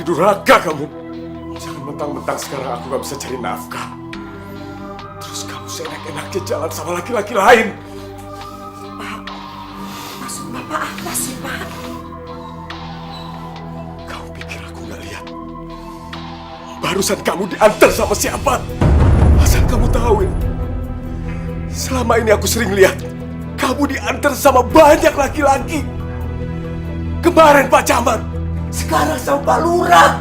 durhaka kamu. Jangan mentang-mentang sekarang aku gak bisa cari nafkah, terus kamu seenak-enaknya jalan sama laki-laki lain. Pak, maksud Bapak apa sih, Pak? Kamu pikir aku gak lihat? Barusan kamu diantar sama siapa? Asal kamu tahu ya, selama ini aku sering lihat kamu diantar sama banyak laki-laki. Kemarin Pak Camat, sekarang sama Pak Lurah.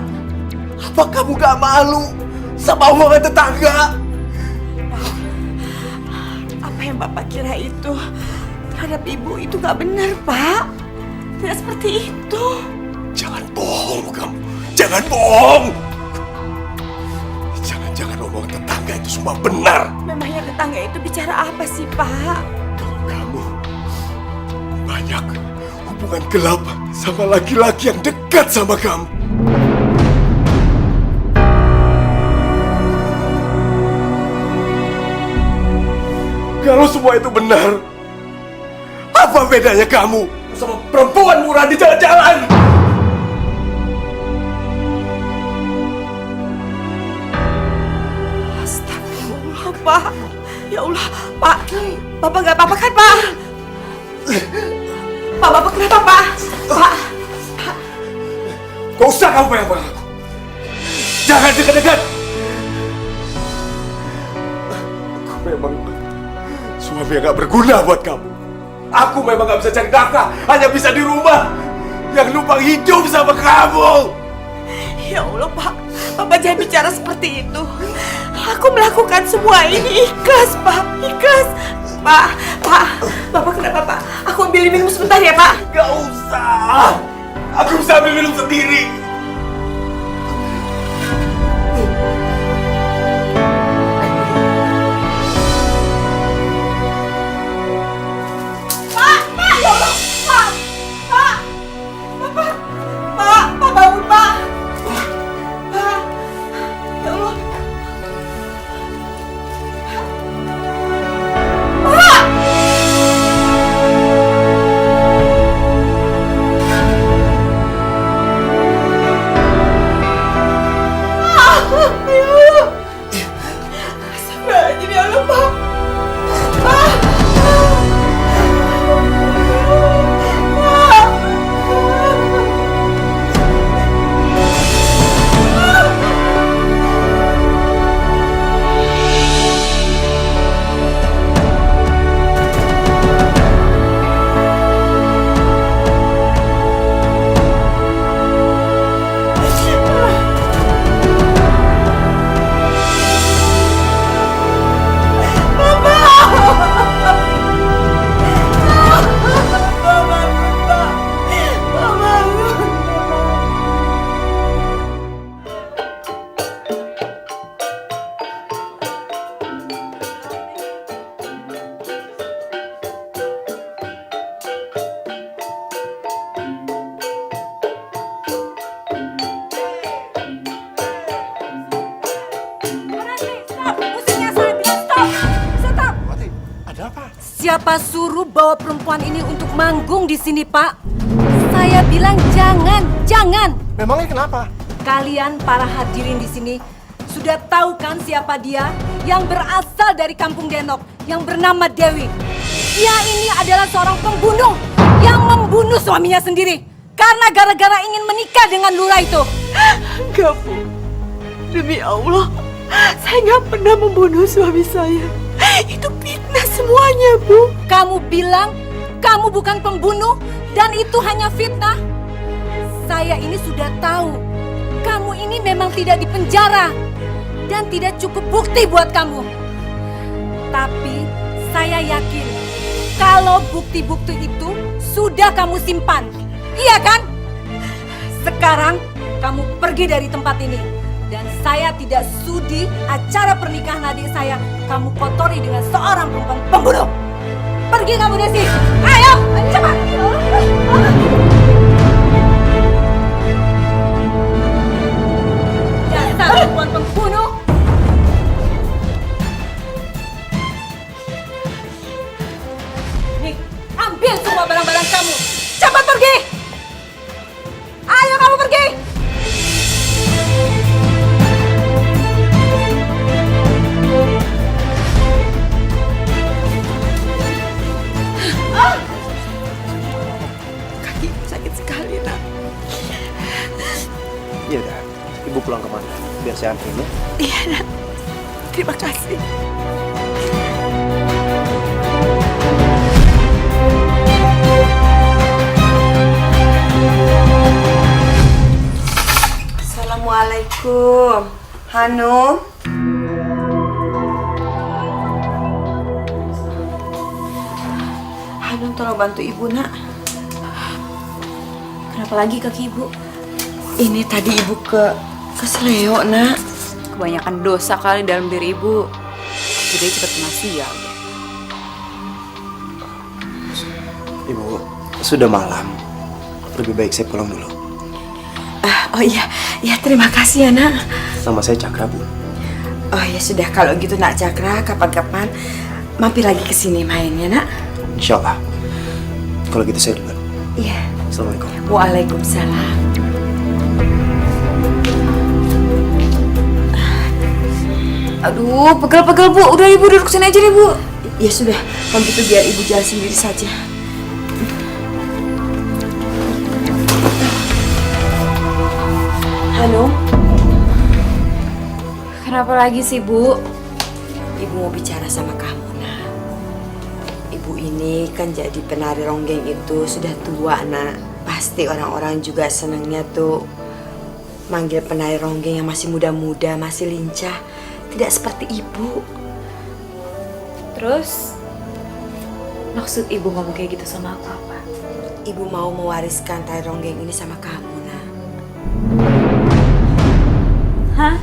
Apa kamu gak malu sama omongan tetangga? Apa yang Bapak kira itu terhadap Ibu itu gak benar, Pak. Tidak seperti itu. Jangan bohong kamu, jangan bohong. Jangan-jangan omongan tetangga itu semua benar. Memangnya tetangga itu bicara apa sih, Pak? Kalau kamu banyak hubungan gelap sama laki-laki yang dekat sama kamu. Kalau semua itu benar, apa bedanya kamu sama perempuan murah di jalan-jalan? Astagfirullah, Pak. Ya Allah, Pak. Bapak gak apa-apa kan, Pak? Pak, Bapak kenapa, Pak? Pak. Gak usah kamu bayang-bayang aku. Jangan dekat-dekat. Aku memang suami yang gak berguna buat kamu. Aku memang gak bisa cari nafkah, hanya bisa di rumah yang numpang hidup sama kamu. Ya Allah, Pak. Bapak jangan bicara seperti itu. Aku melakukan semua ini ikhlas, Pak. Ikhlas. Pak, Bapak kenapa, Pak? Aku ambil minum sebentar ya, Pak. Gak usah. Aku bisa ambil minum sendiri. Pak, ya Allah, Pak, Bapak, Pak bangun, Pak, ya Allah, Pak, ya Allah, astagfirullahaladzim, ya Allah, Pak. Siapa suruh bawa perempuan ini untuk manggung di sini, Pak? Saya bilang jangan. Memangnya kenapa? Kalian para hadirin di sini sudah tahu kan siapa dia yang berasal dari Kampung Denok yang bernama Dewi. Dia ini adalah seorang pembunuh yang membunuh suaminya sendiri karena gara-gara ingin menikah dengan lurah itu. Enggak, Bu. Demi Allah, saya nggak pernah membunuh suami saya. Itu fitnah semuanya, Bu. Kamu bilang kamu bukan pembunuh dan itu hanya fitnah. Saya ini sudah tahu. Kamu ini memang tidak dipenjara dan tidak cukup bukti buat kamu. Tapi saya yakin kalau bukti-bukti itu sudah kamu simpan. Iya kan? Sekarang kamu pergi dari tempat ini. Dan saya tidak sudi acara pernikahan adik saya kamu kotori dengan seorang perempuan pembunuh. Pergi kamu dari sini. Ayo, cepat. Dasar perempuan pembunuh. Nih, ambil semua barang-barang kamu. Cepat pergi. Ayo kamu pergi. Ibu pulang kemana? Biar saya anterin ya. Iya, Nak. Terima kasih. Assalamualaikum. Hanum. Hanum, tolong bantu ibu, Nak. Kenapa lagi kaki ibu? Ini tadi ibu keseleo, Nak. Kebanyakan dosa kali dalam diri ibu. Jadi cepat kena sial. Ibu, sudah malam. Lebih baik saya pulang dulu. Oh iya, ya terima kasih ya, Nak. Nama saya Cakra, Bu. Oh ya sudah, kalau gitu Nak Cakra, kapan-kapan mampir lagi ke sini main ya, Nak. Insya Allah. Kalau gitu saya duluan. Iya. Assalamualaikum. Waalaikumsalam. Aduh, pegel-pegel Bu. Udah ibu duduk sini aja deh Bu. Ya sudah, kalau gitu biar ibu jalan sendiri saja. Hanum, Kenapa lagi sih Bu? ibu mau bicara sama kamu, Nak. Ibu ini kan jadi penari ronggeng itu sudah tua, Nak. Pasti orang-orang juga senangnya tuh manggil penari ronggeng yang masih muda-muda, masih lincah. Tidak seperti ibu. Terus maksud ibu ngomong kayak gitu sama aku apa? Ibu mau mewariskan tari ronggeng ini sama kamu, Nak. Hah?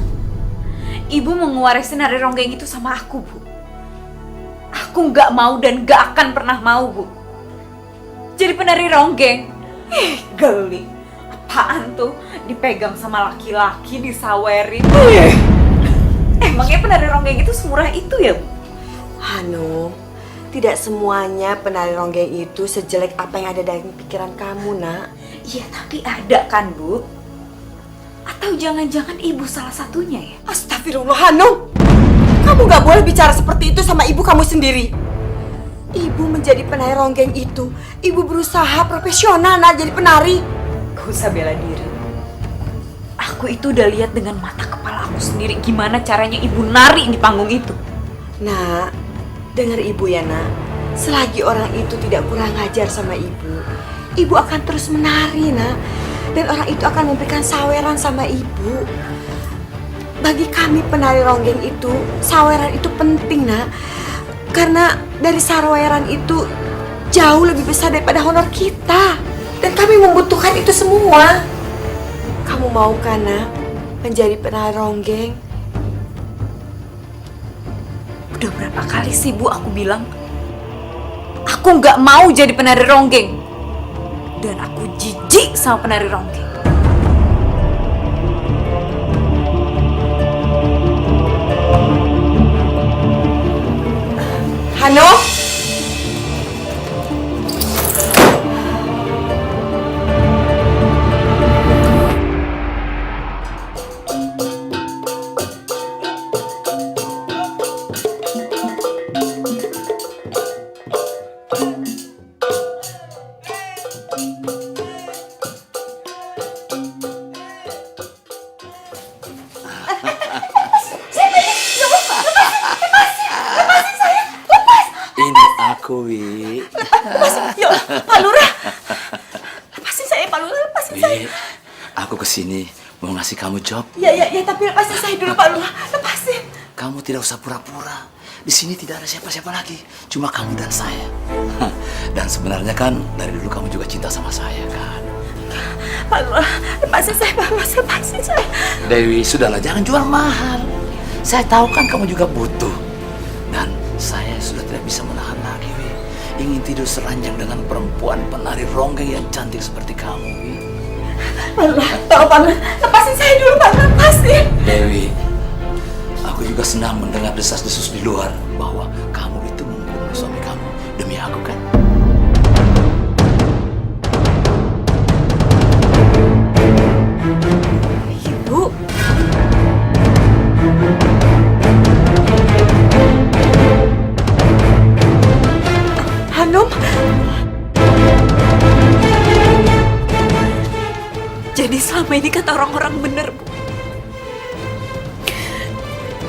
Ibu mau ngewarisin nari ronggeng itu sama aku, Bu. Aku nggak mau dan nggak akan pernah mau, Bu. Jadi penari ronggeng. Geli. Apaan tuh? Dipegang sama laki-laki, disawerin. Emangnya penari ronggeng itu semurah itu ya, Bu? Hanum, tidak semuanya penari ronggeng itu sejelek apa yang ada dalam pikiran kamu, Nak. Iya, tapi ada kan, Bu? Atau jangan-jangan ibu salah satunya ya? Astagfirullah, Hanum. Kamu gak boleh bicara seperti itu sama ibu kamu sendiri. Ibu menjadi penari ronggeng itu, ibu berusaha profesional, Nak, jadi penari. Gak usah bela diri. Aku itu udah lihat dengan mata kepala aku sendiri gimana caranya ibu nari di panggung itu. Nak, dengar ibu ya, Nak. Selagi orang itu tidak kurang ajar sama ibu akan terus menari, Nak. Dan orang itu akan memberikan saweran sama ibu. Bagi kami penari ronggeng itu, saweran itu penting, Nak. Karena dari saweran itu jauh lebih besar daripada honor kita. Dan kami membutuhkan itu semua. Kamu mau kan, Nak, menjadi penari ronggeng? Udah berapa kali sih Bu aku bilang aku nggak mau jadi penari ronggeng. Dan aku jijik sama penari ronggeng. Hanum? Ini aku, Wi. Ya Allah, Pak Lurah. Lepasin saya, Pak Lurah, lepasin saya. Wi, aku kesini mau ngasih kamu job. Ya, tapi lepasin saya dulu, Pak Lurah. Lepasin. Kamu tidak usah pura-pura. Di sini tidak ada siapa-siapa lagi, cuma kamu dan saya. Dan sebenarnya kan dari dulu kamu juga cinta sama saya, kan? Pak Lurah, lepasin saya, Pak Lurah, lepasin saya. Dewi, sudahlah, jangan jual mahal. Saya tahu kan kamu juga butuh. Dan saya sudah tidak bisa menahan lagi, Wi. Ingin tidur seranjang dengan perempuan penari ronggeng yang cantik seperti kamu, Wi. Pak Lurah, tolong Pak Lurah, lepasin saya dulu, Pak Lurah, lepasin. Dewi, aku juga senang mendengar desas-desus di luar bahwa kamu itu membunuh suami kamu demi aku, kan? Ibu. Hanum. Jadi selama ini kata orang-orang bener, Bu.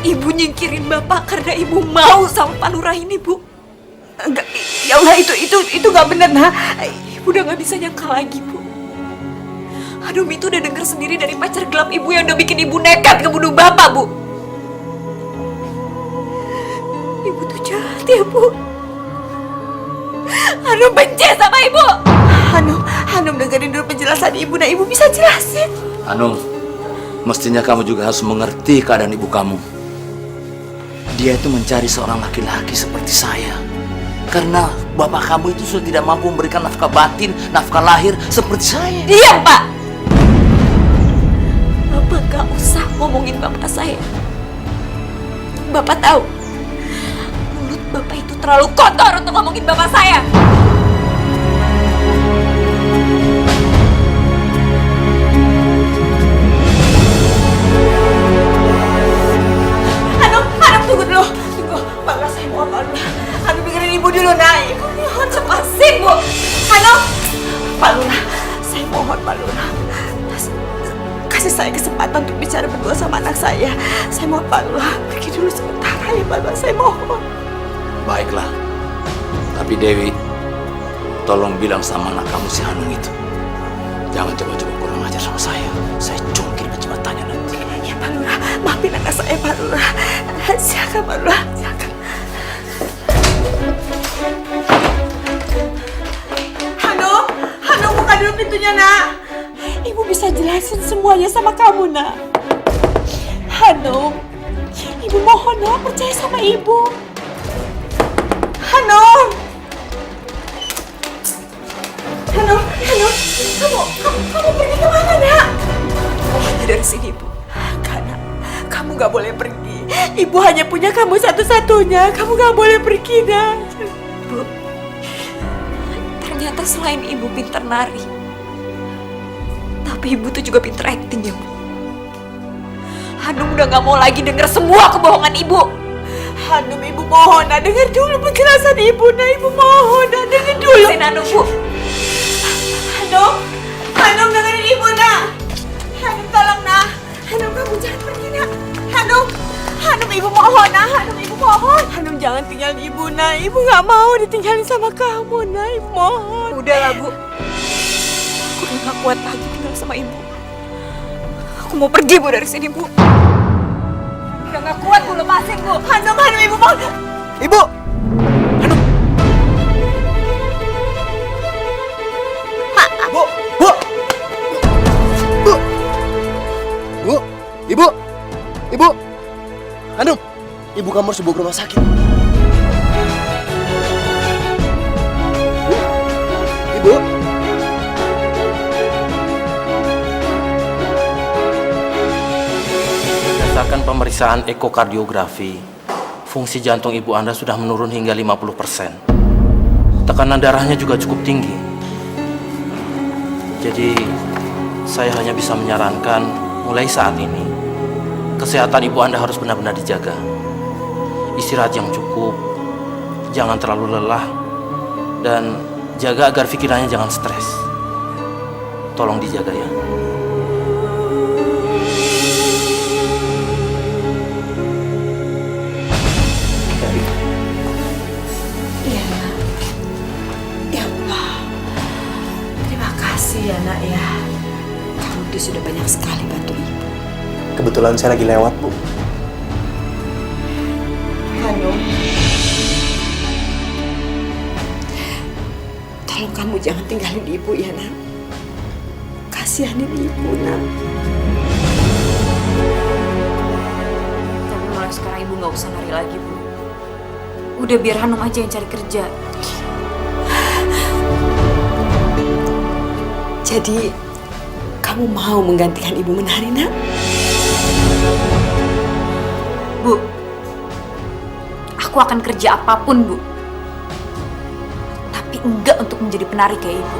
Ibu nyingkirin Bapak karena Ibu mau sama Pak Lurah ini, Bu. Enggak, ya Allah, itu nggak benar, nah. Ibu udah nggak bisa nyangka lagi, Bu. Hanum itu udah dengar sendiri dari pacar gelap Ibu yang udah bikin Ibu nekat ngebunuh Bapak, Bu. Ibu tuh jahat ya, Bu. Hanum benci sama Ibu. Hanum dengerin dulu penjelasan Ibu. Nah, Ibu bisa jelasin. Hanum, mestinya kamu juga harus mengerti keadaan ibu kamu. Dia itu mencari seorang laki-laki seperti saya. Karena bapak kamu itu sudah tidak mampu memberikan nafkah batin, nafkah lahir seperti saya. Diam, Pak. Bapak gak usah ngomongin bapak saya. Bapak tahu, mulut Bapak itu terlalu kotor untuk ngomongin bapak saya. Hanum, tunggu dulu. Tunggu, Pak Lurah, saya mohon, Pak Lurah. Hanum dengerin Ibu dulu, nah. Ibu mohon lepasin, Bu. Hanum, Pak Lurah, saya mohon, Pak Lurah. Kasih saya kesempatan untuk bicara berdua sama anak saya. Saya mohon, Pak Lurah, pergi dulu sebentar ya, Pak Lurah, saya mohon. Baiklah. Tapi Dewi, tolong bilang sama anak kamu si Hanum itu. Jangan coba-coba kurang ajar sama saya. Saya cungkir kecepatannya nanti. Ya, Pak Lurah, maafin anak saya, Pak Lurah. Silakan, Pak Lurah, silakan. Hanum, buka dulu pintunya, nak. Ibu bisa jelasin semuanya sama kamu, nak. Hanum, Ibu mohon, nak, percaya sama Ibu. Hanum, kamu pergi kemana, nak? Hanya dari sini, Bu. Enggak, nak. Kamu gak boleh pergi. Ibu hanya punya kamu satu-satunya. Kamu gak boleh pergi, nak. Bu, ternyata selain Ibu pintar nari, tapi Ibu tuh juga pintar acting, ya, Bu. Hanum udah gak mau lagi denger semua kebohongan Ibu. Hanum, Ibu mohon, nah, denger dulu penjelasan Ibu, nah. Ibu mohon, nah, denger dulu. Hanum, Bu. Hanum, dengerin Ibu, nah. Hanum, tolong, nah. Hanum, kamu jangan pergi, nah. Hanum, Ibu mohon, nah. Hanum, Ibu mohon. Hanum, jangan tinggalin Ibu, nah. Ibu gak mau ditinggalin sama kamu, nah. Ibu mohon. Udahlah, Bu. Aku udah gak kuat lagi tinggal sama Ibu. Aku mau pergi, Bu, dari sini, Bu. Udah gak kuat, Bu, lepasin, Bu. Hanum, Ibu mohon. Ibu! Hanum! Bu! Bu! Bu! Bu! Ibu! Ibu! Hanum! Ibu kamu harus dibawa ke rumah sakit. Bu! Ibu! Berdasarkan pemeriksaan ekokardiografi, fungsi jantung ibu Anda sudah menurun hingga 50%. Tekanan darahnya juga cukup tinggi. Jadi, saya hanya bisa menyarankan mulai saat ini, kesehatan ibu Anda harus benar-benar dijaga. Istirahat yang cukup, jangan terlalu lelah, dan jaga agar pikirannya jangan stres. Tolong dijaga ya. Iya, nak. Ya Allah, terima kasih ya, nak, ya. Kamu tuh sudah banyak sekali bantu Ibu. Kebetulan saya lagi lewat, Bu. Hanum, tolong kamu jangan tinggalin Ibu ya, nak. Kasihanin Ibu, nak. Tapi mulai sekarang Ibu nggak usah nari lagi, Bu. Udah biar Hanum aja yang cari kerja. Jadi, kamu mau menggantikan Ibu menari, nak? Bu, aku akan kerja apapun, Bu. Tapi enggak untuk menjadi penari kayak Ibu.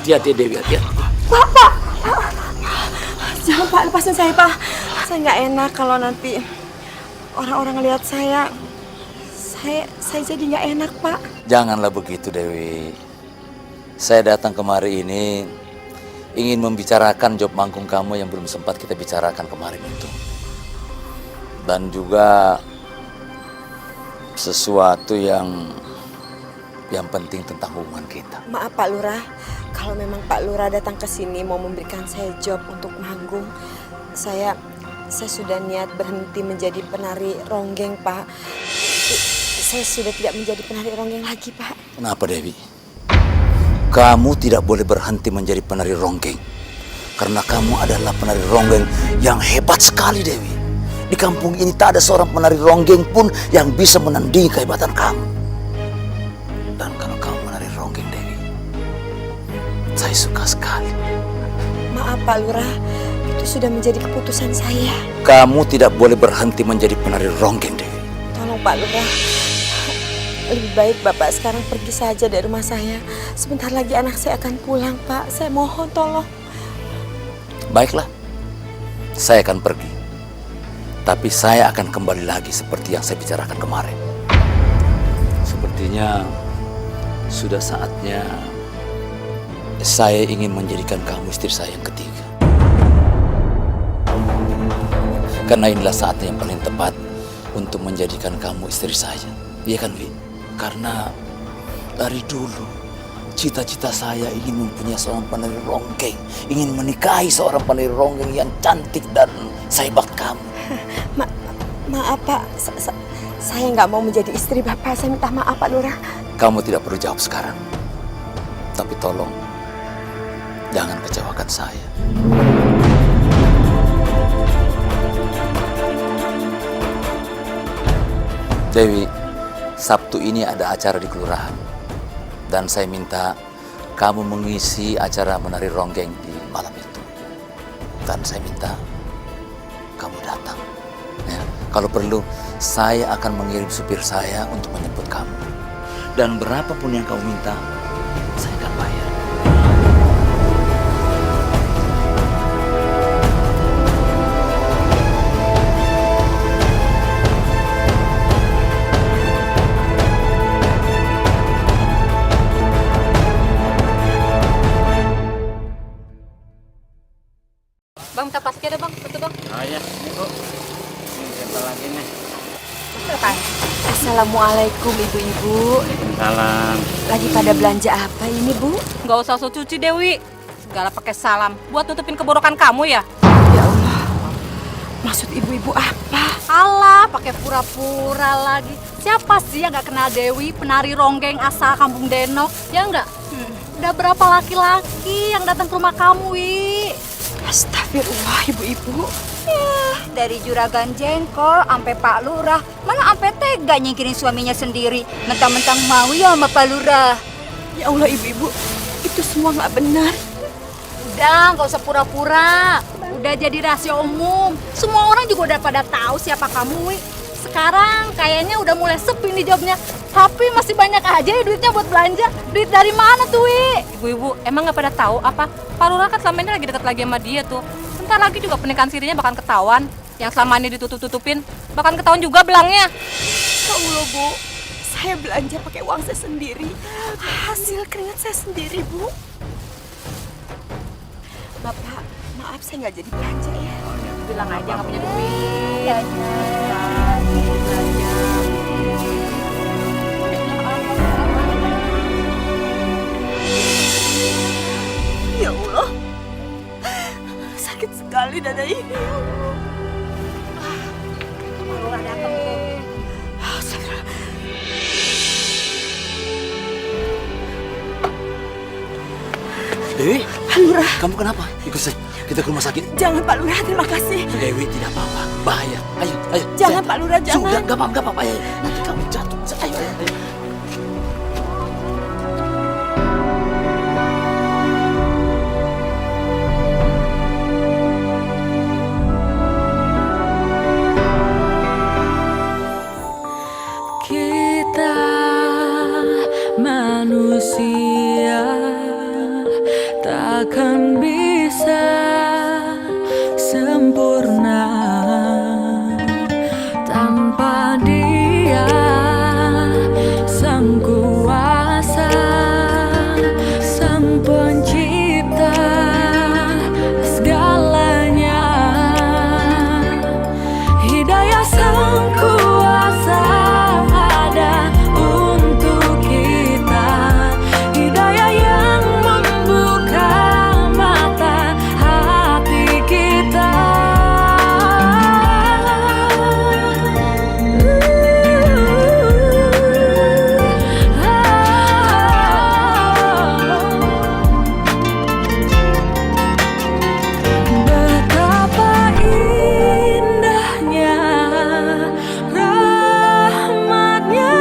Hati-hati Dewi, hati-hati. Jangan Pak, lepasin saya Pak. Saya nggak enak kalau nanti orang-orang lihat saya jadi nggak enak Pak. Janganlah begitu Dewi. Saya datang kemari ini ingin membicarakan job manggung kamu yang belum sempat kita bicarakan kemarin itu. Dan juga sesuatu yang penting tentang hubungan kita. Maaf Pak Lurah, kalau memang Pak Lurah datang ke sini mau memberikan saya job untuk manggung, saya sudah niat berhenti menjadi penari ronggeng Pak. Saya sudah tidak menjadi penari ronggeng lagi Pak. Kenapa Dewi? Kamu tidak boleh berhenti menjadi penari ronggeng. Karena kamu adalah penari ronggeng yang hebat sekali Dewi. Di kampung ini tak ada seorang penari ronggeng pun yang bisa menandingi kehebatan kamu. Dan kalau kamu menari ronggeng Dewi, saya suka sekali. Maaf Pak Lurah, itu sudah menjadi keputusan saya. Kamu tidak boleh berhenti menjadi penari ronggeng Dewi. Tolong Pak Lurah, lebih baik Bapak sekarang pergi saja dari rumah saya. Sebentar lagi anak saya akan pulang Pak. Saya mohon tolong. Baiklah, saya akan pergi. Tapi saya akan kembali lagi seperti yang saya bicarakan kemarin. Sepertinya sudah saatnya saya ingin menjadikan kamu istri saya yang ketiga. Karena inilah saatnya yang paling tepat untuk menjadikan kamu istri saya. Iya kan, Wi? Karena dari dulu cita-cita saya ingin mempunyai seorang penari ronggeng, ingin menikahi seorang penari ronggeng yang cantik dan sehebat kamu. Maaf Pak, saya nggak mau menjadi istri Bapak. Saya minta maaf Pak Lurah. Kamu tidak perlu jawab sekarang. Tapi tolong jangan kecewakan saya. Dewi, Sabtu ini ada acara di kelurahan. Dan saya minta kamu mengisi acara menari ronggeng di malam itu. Dan saya minta kamu datang. Ya, kalau perlu, saya akan mengirim supir saya untuk menjemput kamu. Dan berapapun yang kamu minta, saya akan bayar. Bang, minta plastik ada bang, satu bang. Oh iya, ini Bu. Ini siapa lagi nih? Assalamualaikum ibu-ibu. Salam. Lagi pada belanja apa ini Bu? Nggak usah so cuci Dewi. Segala pakai salam. Buat nutupin keborokan kamu ya? Ya Allah, maksud ibu-ibu apa? Alah, pakai pura-pura lagi. Siapa sih yang nggak kenal Dewi, penari ronggeng asal kampung Denok? Ya nggak? Udah berapa laki-laki yang datang ke rumah kamu, Wi? Astagfirullah ibu-ibu. Dari juragan jengkol sampai Pak Lurah, mana sampai tega nyingkirin suaminya sendiri, mentang-mentang mau ya sama Pak Lurah. Ya Allah ibu-ibu, itu semua nggak benar. Udah, nggak usah pura-pura. Udah jadi rahasia umum. Semua orang juga udah pada tahu siapa kamu, Wi. Sekarang kayaknya udah mulai sepi nih jobnya. Tapi masih banyak aja ya duitnya buat belanja. Duit dari mana tuh, Wi? Ibu-ibu, emang nggak pada tahu apa? Pak Lurah kan selama ini lagi dekat lagi sama dia tuh. Bentar lagi juga pernikahan sirinya bakal ketahuan. Yang selama ini ditutup-tutupin, bakal ketahuan juga belangnya. Ya Allah Bu, saya belanja pakai uang saya sendiri. Hasil keringat saya sendiri Bu. Bapak, maaf saya nggak jadi belanja ya. Bilang aja nggak punya duit. Ya Allah, sakit sekali dada ini. Ya Allah. Pak Lurah datang tuh. Astagfirullah. Dewi, Pak Lurah, kamu kenapa? Ikut saya, kita ke rumah sakit. jangan Pak Lurah, terima kasih. Dewi, tidak apa-apa, bahaya. Ayo, ayo. Jangan Pak Lurah, jangan. Sudah, gak apa-apa, ayo. Nanti kamu jatuh. Ayo, ayo, ayo. Kita manusia sempurna tanpa Dia Sang Kuasa, Sang Pencipta segalanya. Hidayah Sang Kuasa ada untuk kita, hidayah yang membuka mata hati kita. Betapa indahnya rahmatnya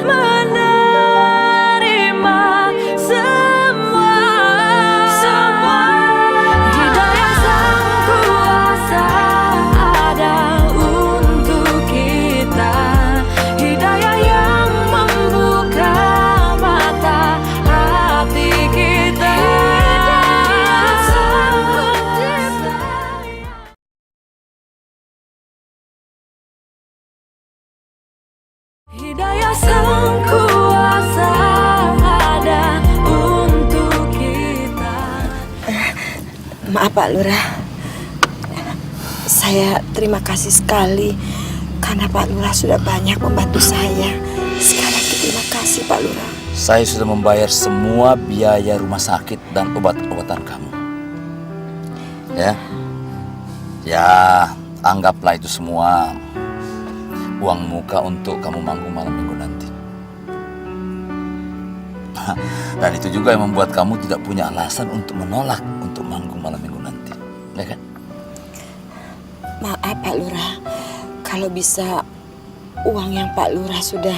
menerima semua. Hidayah Sang Kuasa ada untuk kita, hidayah yang membuka mata hati kita. Hidayah Sang Kuasa ada untuk kita. Maaf Pak Lurah, saya terima kasih sekali karena Pak Lurah sudah banyak membantu saya. Sekali lagi terima kasih Pak Lurah. Saya sudah membayar semua biaya rumah sakit dan obat-obatan kamu. Ya, anggaplah itu semua uang muka untuk kamu manggung malam minggu nanti. Dan itu juga yang membuat kamu tidak punya alasan untuk menolak untuk manggung malam minggu nanti, ya kan? Maaf Pak Lurah, kalau bisa uang yang Pak Lurah sudah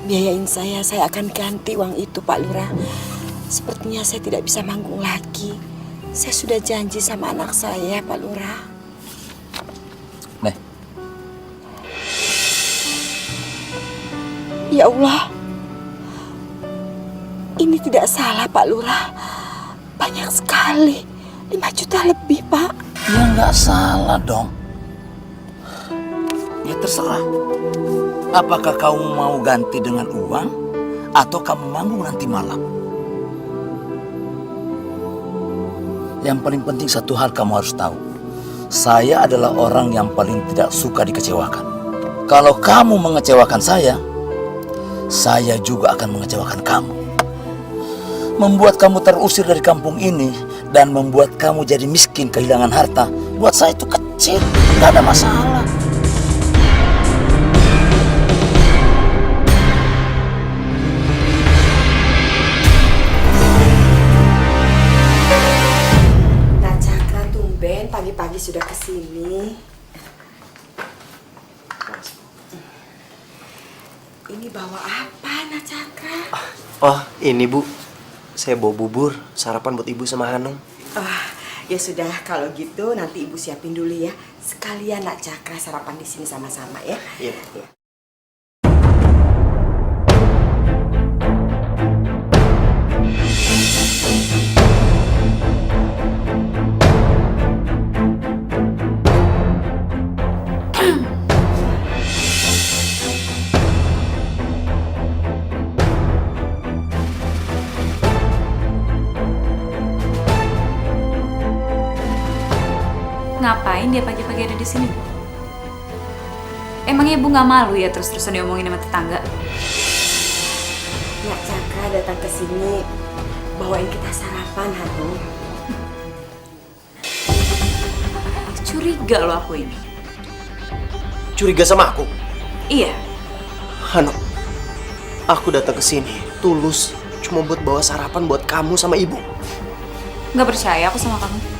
biayain saya akan ganti uang itu Pak Lurah. Sepertinya saya tidak bisa manggung lagi. Saya sudah janji sama anak saya Pak Lurah. Nih, Ya Allah, ini tidak salah Pak Lurah. Banyak sekali, 5 juta lebih Pak. ya nggak salah dong. Ya terserah. Apakah kamu mau ganti dengan uang atau kamu manggung nanti malam? Yang paling penting satu hal kamu harus tahu. Saya adalah orang yang paling tidak suka dikecewakan. Kalau kamu mengecewakan saya juga akan mengecewakan kamu. Membuat kamu terusir dari kampung ini dan membuat kamu jadi miskin kehilangan harta, buat saya itu kecil, nggak ada masalah. Nah Cakra tumben pagi-pagi sudah kesini. Ini bawa apa Nah Cakra? Oh, ini Bu. Saya bawa bubur, sarapan buat Ibu sama Hanung. Ya sudah kalau gitu nanti Ibu siapin dulu ya. Sekalian Nak Cakra sarapan di sini sama-sama ya. Iya. Ngapain dia pagi-pagi ada di sini? Emangnya Ibu nggak malu ya terus-terusan diomongin sama tetangga? Nak Cakra datang ke sini bawain kita sarapan Hanung. Curiga loh aku ini. Curiga sama aku? Iya. Hanung, aku datang ke sini tulus cuma buat bawa sarapan buat kamu sama Ibu. Nggak percaya aku sama kamu.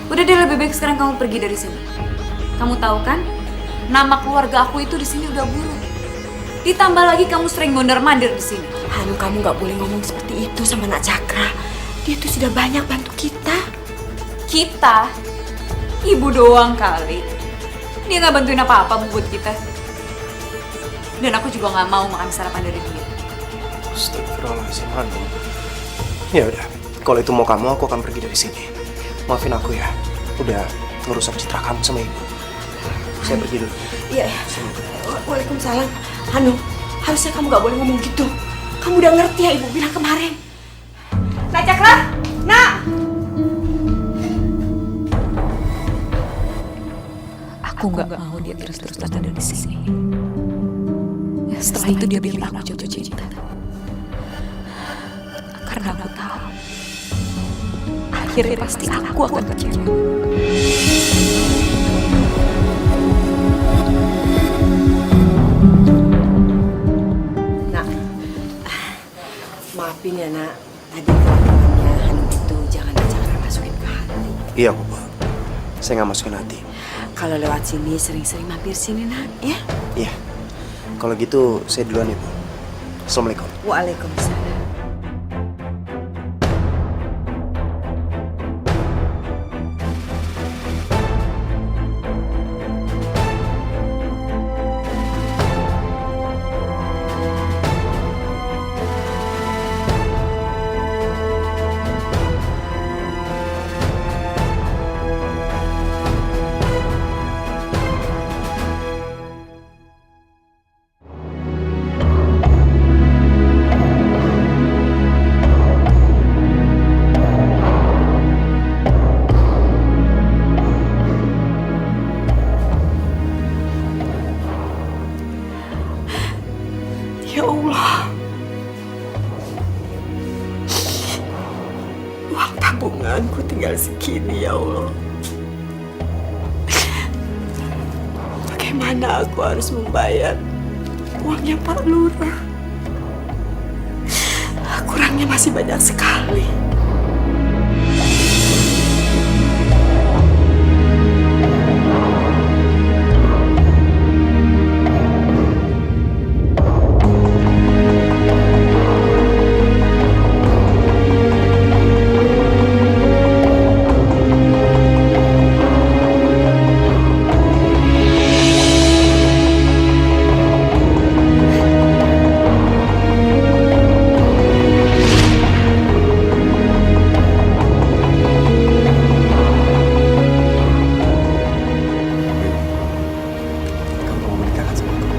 Udah deh, lebih baik sekarang kamu pergi dari sini. Kamu tahu kan, nama keluarga aku itu di sini udah buruk. Ditambah lagi kamu sering mondar-mandir di sini. Hanung, kamu nggak boleh ngomong seperti itu sama Nak Cakra. Dia tuh sudah banyak bantu kita. Kita? Ibu doang kali. Dia nggak bantuin apa-apa buat kita. Dan aku juga nggak mau makan sarapan dari dia. Astagfirullahaladzim, Hanum. Ya udah, kalau itu mau kamu, aku akan pergi dari sini. Maafin aku ya, udah ngerusak citra kamu sama ibu. Saya pergi dulu. Iya, ya. Waalaikumsalam. Hanum, harusnya kamu gak boleh ngomong gitu. Kamu udah ngerti ya ibu bilang kemarin. Nak Cakra, nak. Aku nggak mau dia terus-terusan ada di sini. Setelah itu dia bikin aku jatuh cinta. Karena aku tahu akhirnya pasti aku akan kecewa. Nak, maafin ya nak. Tadi kelakuannya Hanum itu jangan Cakra masukin ke hati. Iya kok, Pak. Saya nggak masukin hati. Kalau lewat sini sering-sering mampir sini nak, ya? Iya. Kalau gitu saya duluan ya, Bu. Assalamualaikum. Waalaikumsalam. Ya Allah, uang tabunganku tinggal segini ya Allah. Bagaimana aku harus membayar uangnya Pak Lurah? Kurangnya masih banyak sekali. Kamu mau menikahkan sama aku?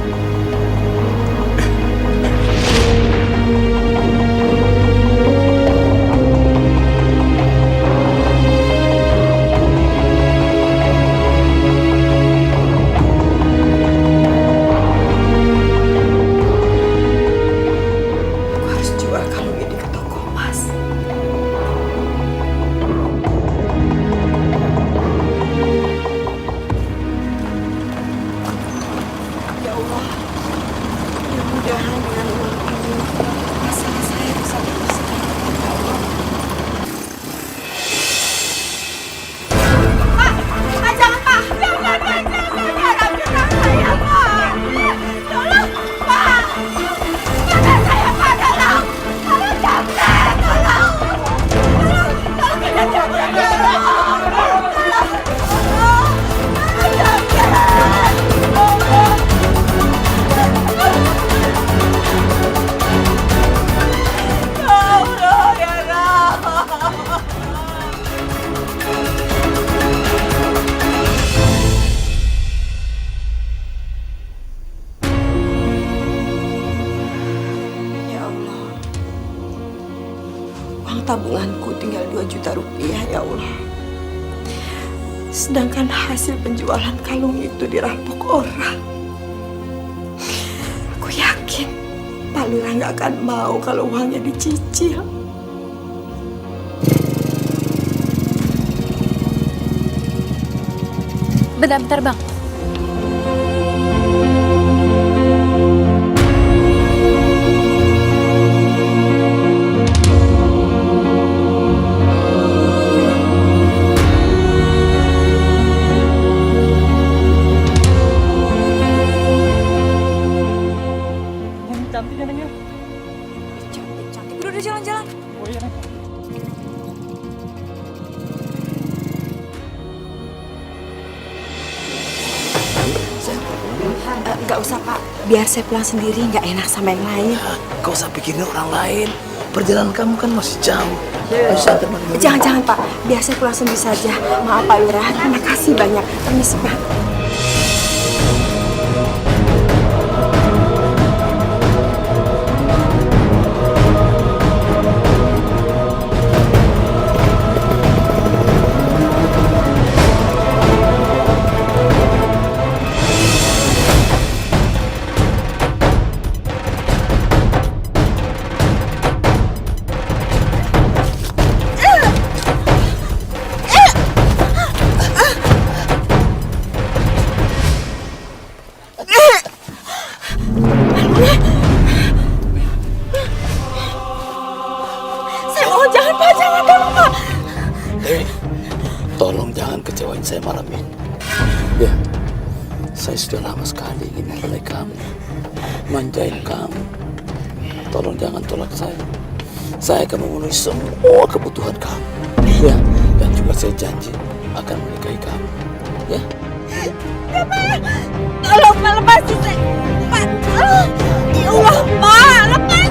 Aku harus jual kalung ini ke toko emas. Ya Allah, mudah-mudahan dengan uang ini masalah saya bisa diselesaikan. Ya Allah. Pak, jangan Pak, jangan ambil saya Pak. Tolong Pak, jangan saya Pak, tolong jangan, tolong jangan, Ya Allah, uang tabunganku tinggal 2 juta rupiah ya Allah. Sedangkan hasil penjualan kalung itu dirampok orang. Aku yakin Pak Lurah nggak akan mau kalau uangnya dicicil. Bentar, Bang. Cantik. Udah jalan-jalan. Nggak usah Pak, biar saya pulang sendiri, nggak enak sama yang lain. Kau usah pikirin orang lain. Perjalanan kamu kan masih jauh. Ayo santai dulu. Jangan Pak, biar saya pulang sendiri saja. Maaf Pak Lurah, terima kasih banyak. Permisi Pak. Tolong jangan kecewain saya malam ini. Ya, saya sudah lama sekali ingin membelai kamu, manjain kamu. Tolong jangan tolak saya. Saya akan memenuhi semua kebutuhan kamu. Ya, dan juga saya janji akan menikahi kamu. Ya. Tolong Pak, lepasin saya. Pak, ya Allah Pak, lepas.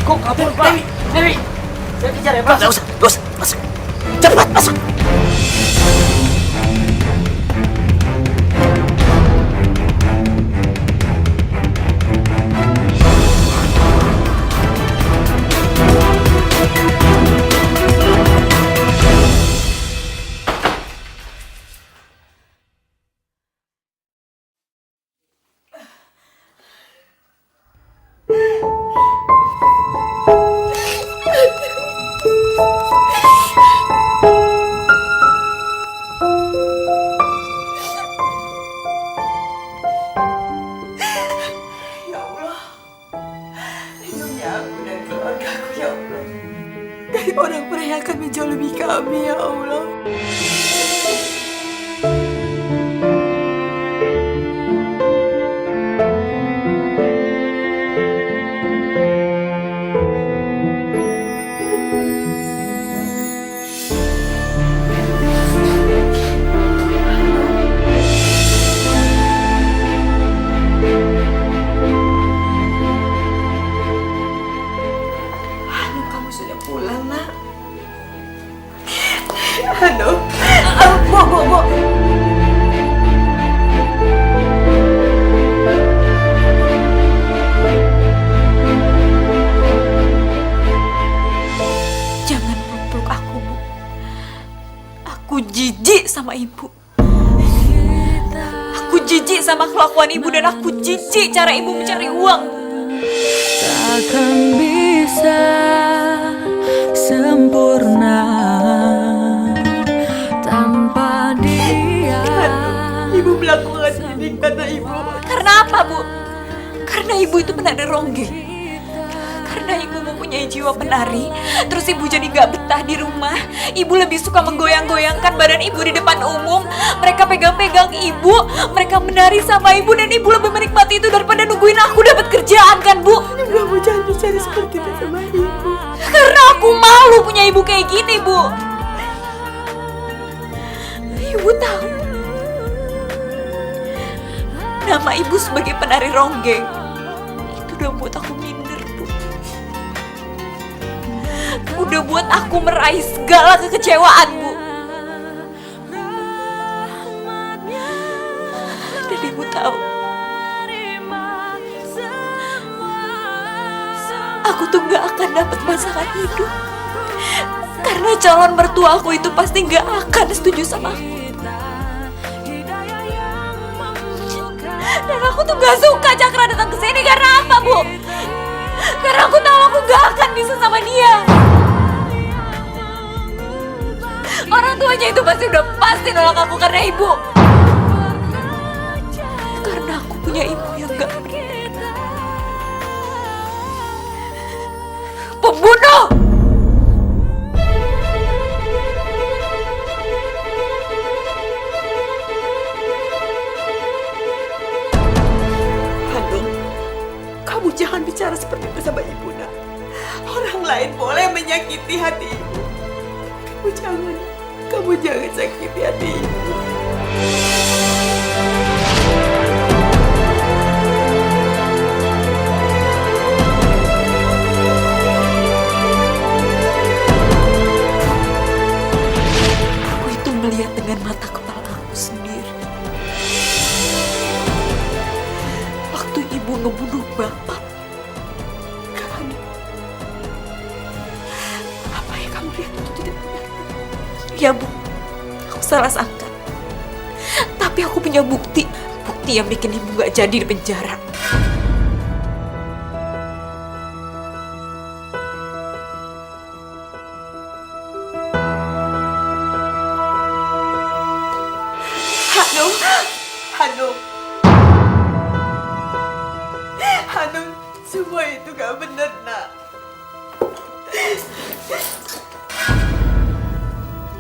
Kok kabur, Pak? Dewi! Saya kejar ya, Pak. Gak usah, masuk. Cepat, masuk. Dari orang-orang yang akan menjolimi kami, ya Allah. Aduh, Bu. Jangan peluk aku, Bu. Aku jijik sama Ibu. Aku jijik sama kelakuan Ibu dan aku jijik cara Ibu mencari uang. Takkan bisa sempurna tanpa dia. Ibu melakukan ini karena Ibu. Karena apa, Bu? Karena Ibu itu penari ronggeng. Karena Ibu mempunyai jiwa penari, terus Ibu jadi gak betah di rumah. Ibu lebih suka menggoyang-goyangkan badan Ibu di depan umum. Mereka pegang-pegang Ibu, mereka menari sama Ibu, dan Ibu lebih menikmati itu daripada nungguin aku dapat kerjaan, kan, Bu? Kamu jangan bicara seperti itu sama Ibu. Karena aku malu punya Ibu kayak gini, Bu. Ibu tahu, nama Ibu sebagai penari ronggeng itu udah buat aku minder, Bu. Udah buat aku meraih segala kekecewaan, Bu. Dan Ibu tahu, aku tuh gak akan dapat pasangan hidup. Karena calon mertua aku itu pasti gak akan setuju sama aku. Dan aku tuh gak suka Cakra datang ke sini. Karena apa, Bu? Karena aku tahu aku gak akan bisa sama dia. Orang tuanya itu pasti udah pasti nolak aku karena Ibu. Karena aku punya Ibu yang gak benar. Pembunuh! lain boleh menyakiti hati ibu. Kamu jangan sakiti hati ibu. Aku itu melihat dengan mata kepala aku sendiri. Waktu ibu ngebunuh bapak. Apa yang kamu lihat itu tidak benar? Ya Bu, aku salah sangka. Tapi aku punya bukti yang bikin ibu gak jadi di penjara. Hanum, semua itu gak benar, Nak.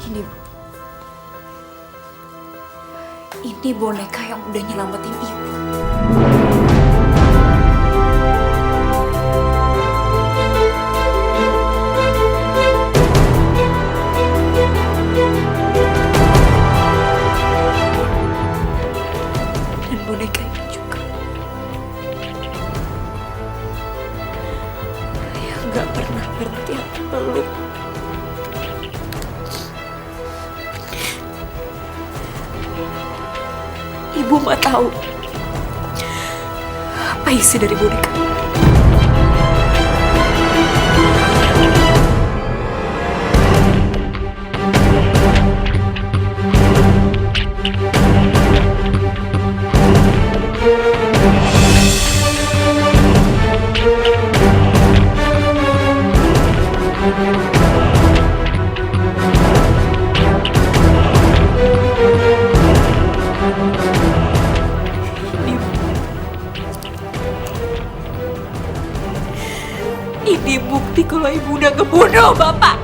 Ini Bu. Ini boneka yang udah nyelamatin ibu. Dan boneka ini juga yang gak pernah berhenti aku peluk. Ibu mau tahu apa isi dari boneka? Ini bukti kalau ibu udah ngebunuh bapak.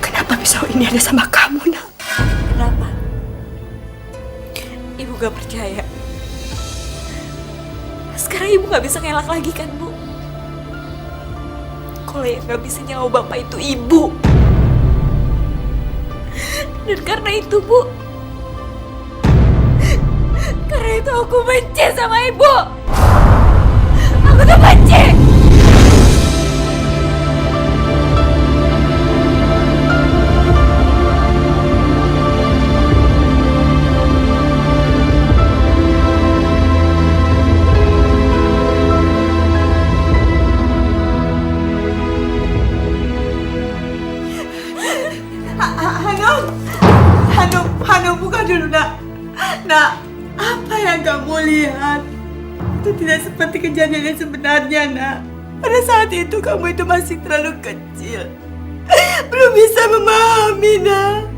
Kenapa pisau ini ada sama kamu, Nak? Kenapa? Ibu gak percaya. Sekarang ibu gak bisa ngelak lagi kan, Bu? Kalau yang gak bisa nyawa bapak itu ibu. Dan karena itu, Bu, karena itu aku benci sama ibu. Aku tuh benci. Hanum, buka dulu, Nak. Nak, apa yang kamu lihat itu tidak seperti kejadian yang sebenarnya, Nak. Pada saat itu kamu itu masih terlalu kecil, belum bisa memahami, Nak.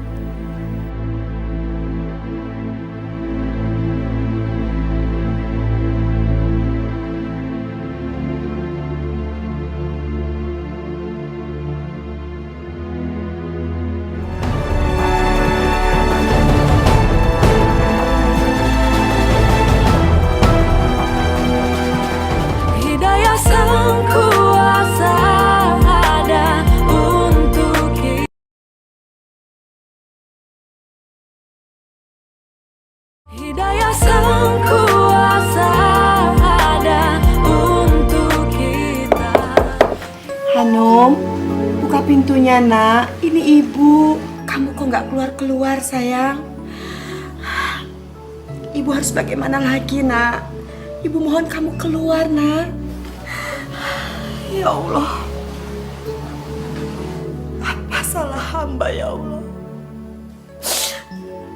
Hidayah sang kuasa ada untuk kita. Hidayah sang kuasa ada untuk kita. Hanum, buka pintunya, Nak. Ini ibu. Kamu kok nggak keluar-keluar, sayang? Ibu harus bagaimana lagi, Nak? Ibu mohon kamu keluar, Nak. Ya Allah. Apa salah hamba, ya Allah?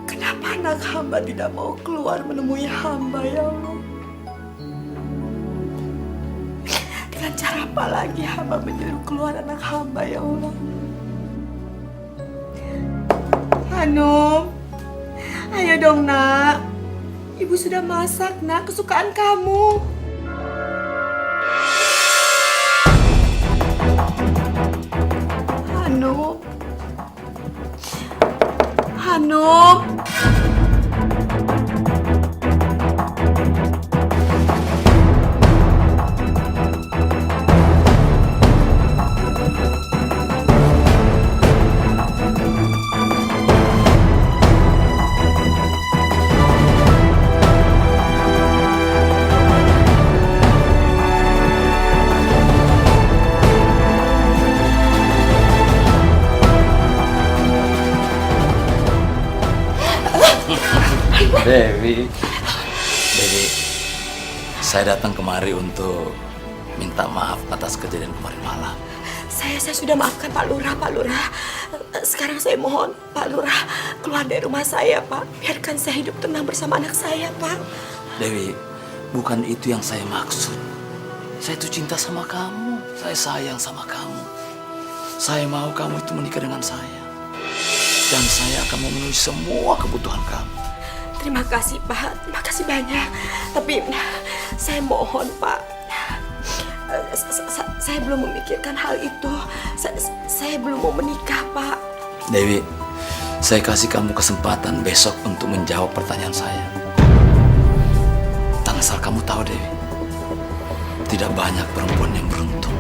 Kenapa anak hamba tidak mau keluar menemui hamba, ya Allah? Dengan cara apa lagi hamba menyuruh keluar anak hamba, ya Allah? Hanum, ayo dong, Nak. Ibu sudah masak, Nak, kesukaan kamu. Hanum. Dewi, saya datang kemari untuk minta maaf atas kejadian kemarin malam. Saya sudah maafkan Pak Lurah, Pak Lurah. Sekarang saya mohon Pak Lurah keluar dari rumah saya, Pak. Biarkan saya hidup tenang bersama anak saya, Pak. Dewi, bukan itu yang saya maksud. Saya itu cinta sama kamu, saya sayang sama kamu. Saya mau kamu itu menikah dengan saya. Dan saya akan memenuhi semua kebutuhan kamu. Terima kasih, Pak. Terima kasih banyak. Tapi saya mohon, Pak. Saya belum memikirkan hal itu. Saya belum mau menikah, Pak. Dewi, saya kasih kamu kesempatan besok untuk menjawab pertanyaan saya. Dan asal kamu tahu, Dewi, tidak banyak perempuan yang beruntung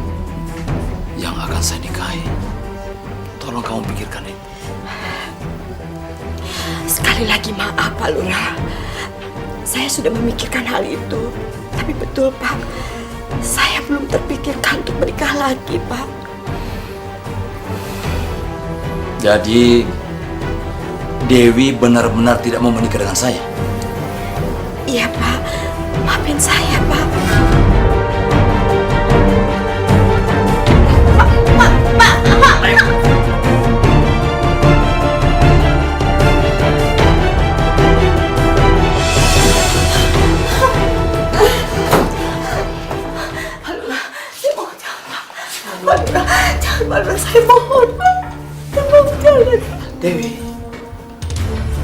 yang akan saya nikahi. Tolong kamu pikirkan ini. Sekali lagi maaf, Pak Lurah. Saya sudah memikirkan hal itu. Tapi betul, Pak. Saya belum terpikirkan untuk menikah lagi, Pak. Jadi, Dewi benar-benar tidak mau menikah dengan saya? Iya, Pak. Maafin saya, Pak. Jangan, saya mohon, Pak. Jangan. Dewi,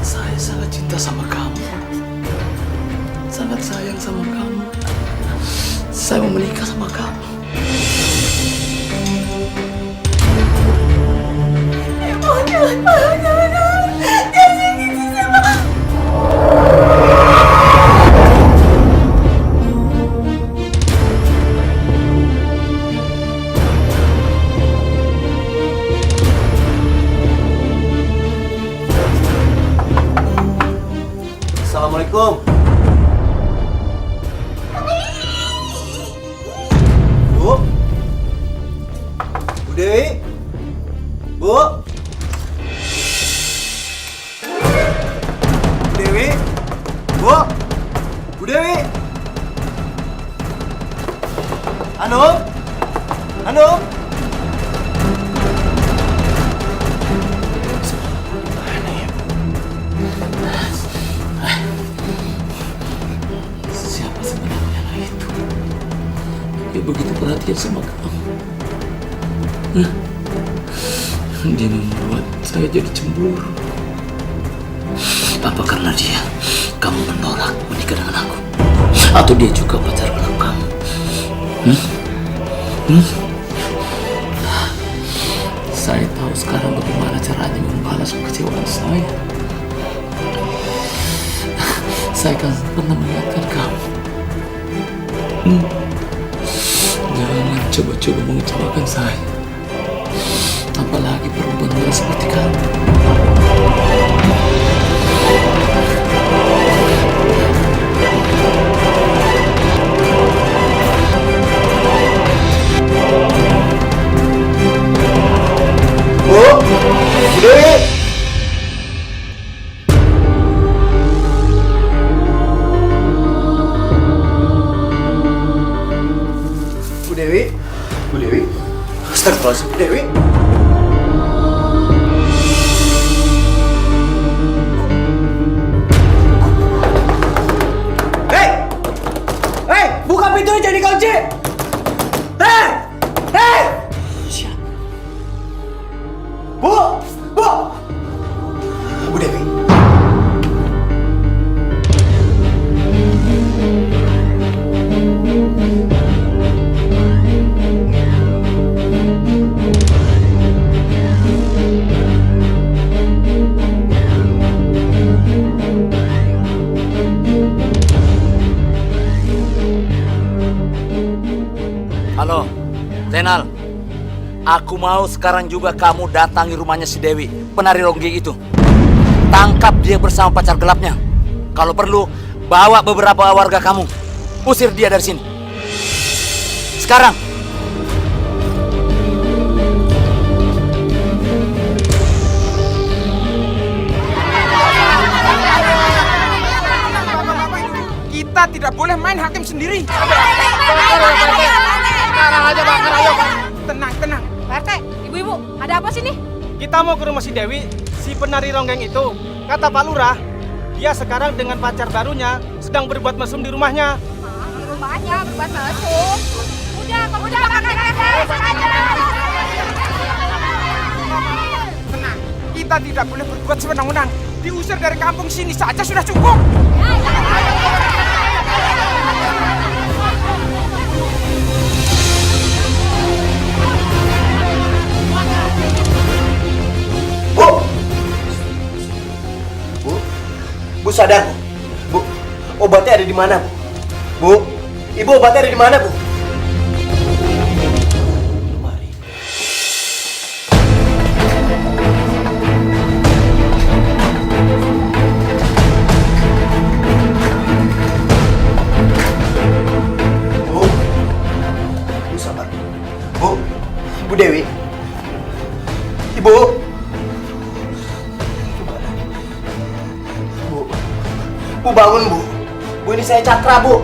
saya sangat cinta sama kamu. Sangat sayang sama kamu. Saya mau menikah sama kamu. Ibu, jangan. Jangan gitu sama aku. Assalamualaikum. Bu? Bu Dewi? Bu? Bu Dewi? Bu? Bu Dewi? Hanum? Hanum? Siapa sebenarnya itu? Dia begitu perhatian sama kamu. Dia membuat saya jadi cemburu. Apa karena dia kamu menolak menikah dengan aku? Atau dia juga pacar dengan kamu? Saya tahu sekarang bagaimana caranya membalas kekecewaan saya. Saya akan pernah mengingatkan kamu. Jangan coba-coba mengecewakan saya. Apalagi perempuan muda seperti kamu. Bu? Bu Dewi? Bu Dewi? Bu Dewi? Astagfirullahaladzim, Bu Dewi? Hei! Hei! Buka pintunya, jangan dikunci! Hei! Hei! Bu! Bu! Bu Dewi? Halo, Zainal. Aku mau sekarang juga kamu datangi rumahnya si Dewi, penari ronggeng itu. Tangkap dia bersama pacar gelapnya. Kalau perlu, bawa beberapa warga kamu. Usir dia dari sini. Sekarang. Kita tidak boleh main hakim sendiri. Sekarang aja Pak, sekarang ayo Pak. Tenang, tenang. Pak RT, ibu-ibu, ada apa sih nih? Kita mau ke rumah si Dewi, si penari ronggeng itu. Kata Pak Lurah, dia sekarang dengan pacar barunya sedang berbuat mesum di rumahnya. Di rumahnya berbuat mesum. Udah, Pak RT. Tenang, kita tidak boleh berbuat sewenang-wenang. Diusir dari kampung sini saja sudah cukup. Bu sadar, Bu. Obatnya ada di mana, Bu? Bu, Ibu obatnya ada di mana, Bu? Mari. Bu. Bu sabar. Bu. Bu Dewi. Ibu. Bu bangun, Bu. Bu, ini saya Cakra, Bu.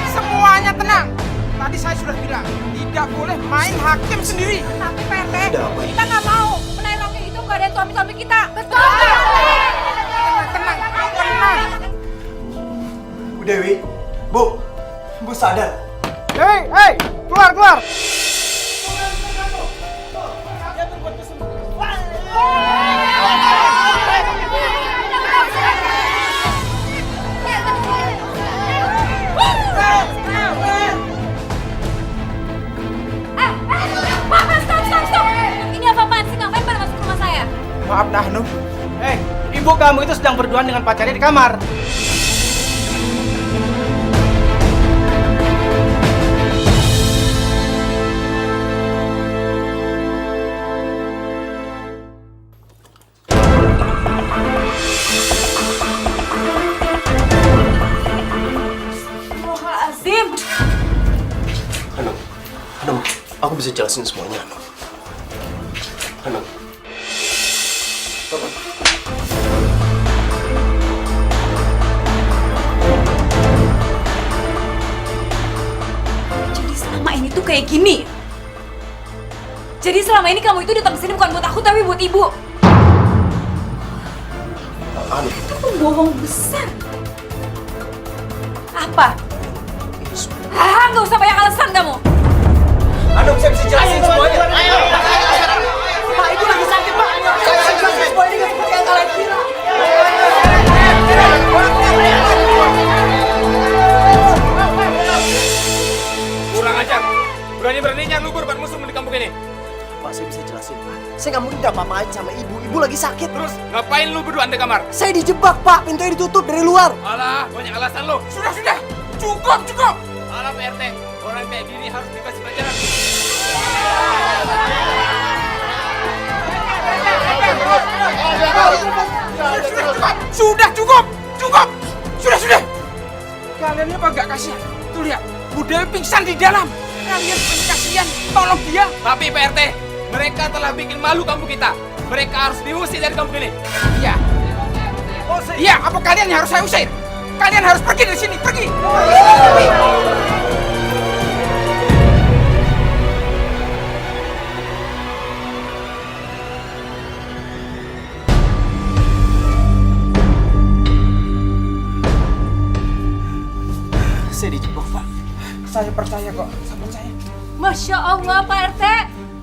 Semuanya tenang. Tadi saya sudah bilang, tidak boleh main hakim sendiri. Tapi Pak RT, Ada apa ini? kita nggak mau. Penari ronggeng itu nggak ada suami-suami kita. Betul. Tenang, tenang. Bu Dewi. Bu. Bu sadar. Hei, keluar. Stop. Ini apa-apaan sih? Ngapain pada masuk rumah saya? Maaf, Hanum. Ibu kamu itu sedang berduaan dengan pacarnya di kamar. Azim. Hanum, aku bisa jelasin semuanya, Hanum. Jadi selama ini tuh kayak gini. Jadi selama ini kamu itu datang ke sini bukan buat aku tapi buat ibu. Hanum. Itu pembohong besar. Apa? Nggak usah banyak alasan kamu. Hanum, saya bisa jelasin semuanya. Ayo. Pak, Ibu lagi sakit, Pak. Saya bisa jelasin semuanya nggak seperti yang kalian kira. Kurang ajar. Berani-beraninya lu berbuat musuh di kampung ini. Pak, saya bisa jelasin, Pak. Saya nggak mungkin apa-apain sama Ibu. Ibu lagi sakit. Terus ngapain lu berduaan di kamar? Saya dijebak, Pak. Pintunya ditutup dari luar. Alah, banyak alasan lu. Sudah. Cukup. Alah, Pak RT. Orang kayak gini harus dikasih pelajaran. Sudah cukup. Sudah. Kalian apa gak kasihan? Tuh lihat, Bu Dewi pingsan di dalam. Kalian punya kasihan, tolong dia. Tapi Pak RT, mereka telah bikin malu kampung kita. Mereka harus diusir dari kampung ini. Iya. Iya, apa kalian yang harus saya usir? Kalian harus pergi dari sini, pergi. Saya dijebak, Pak. Saya percaya kok, saya percaya. Masya Allah, Pak RT.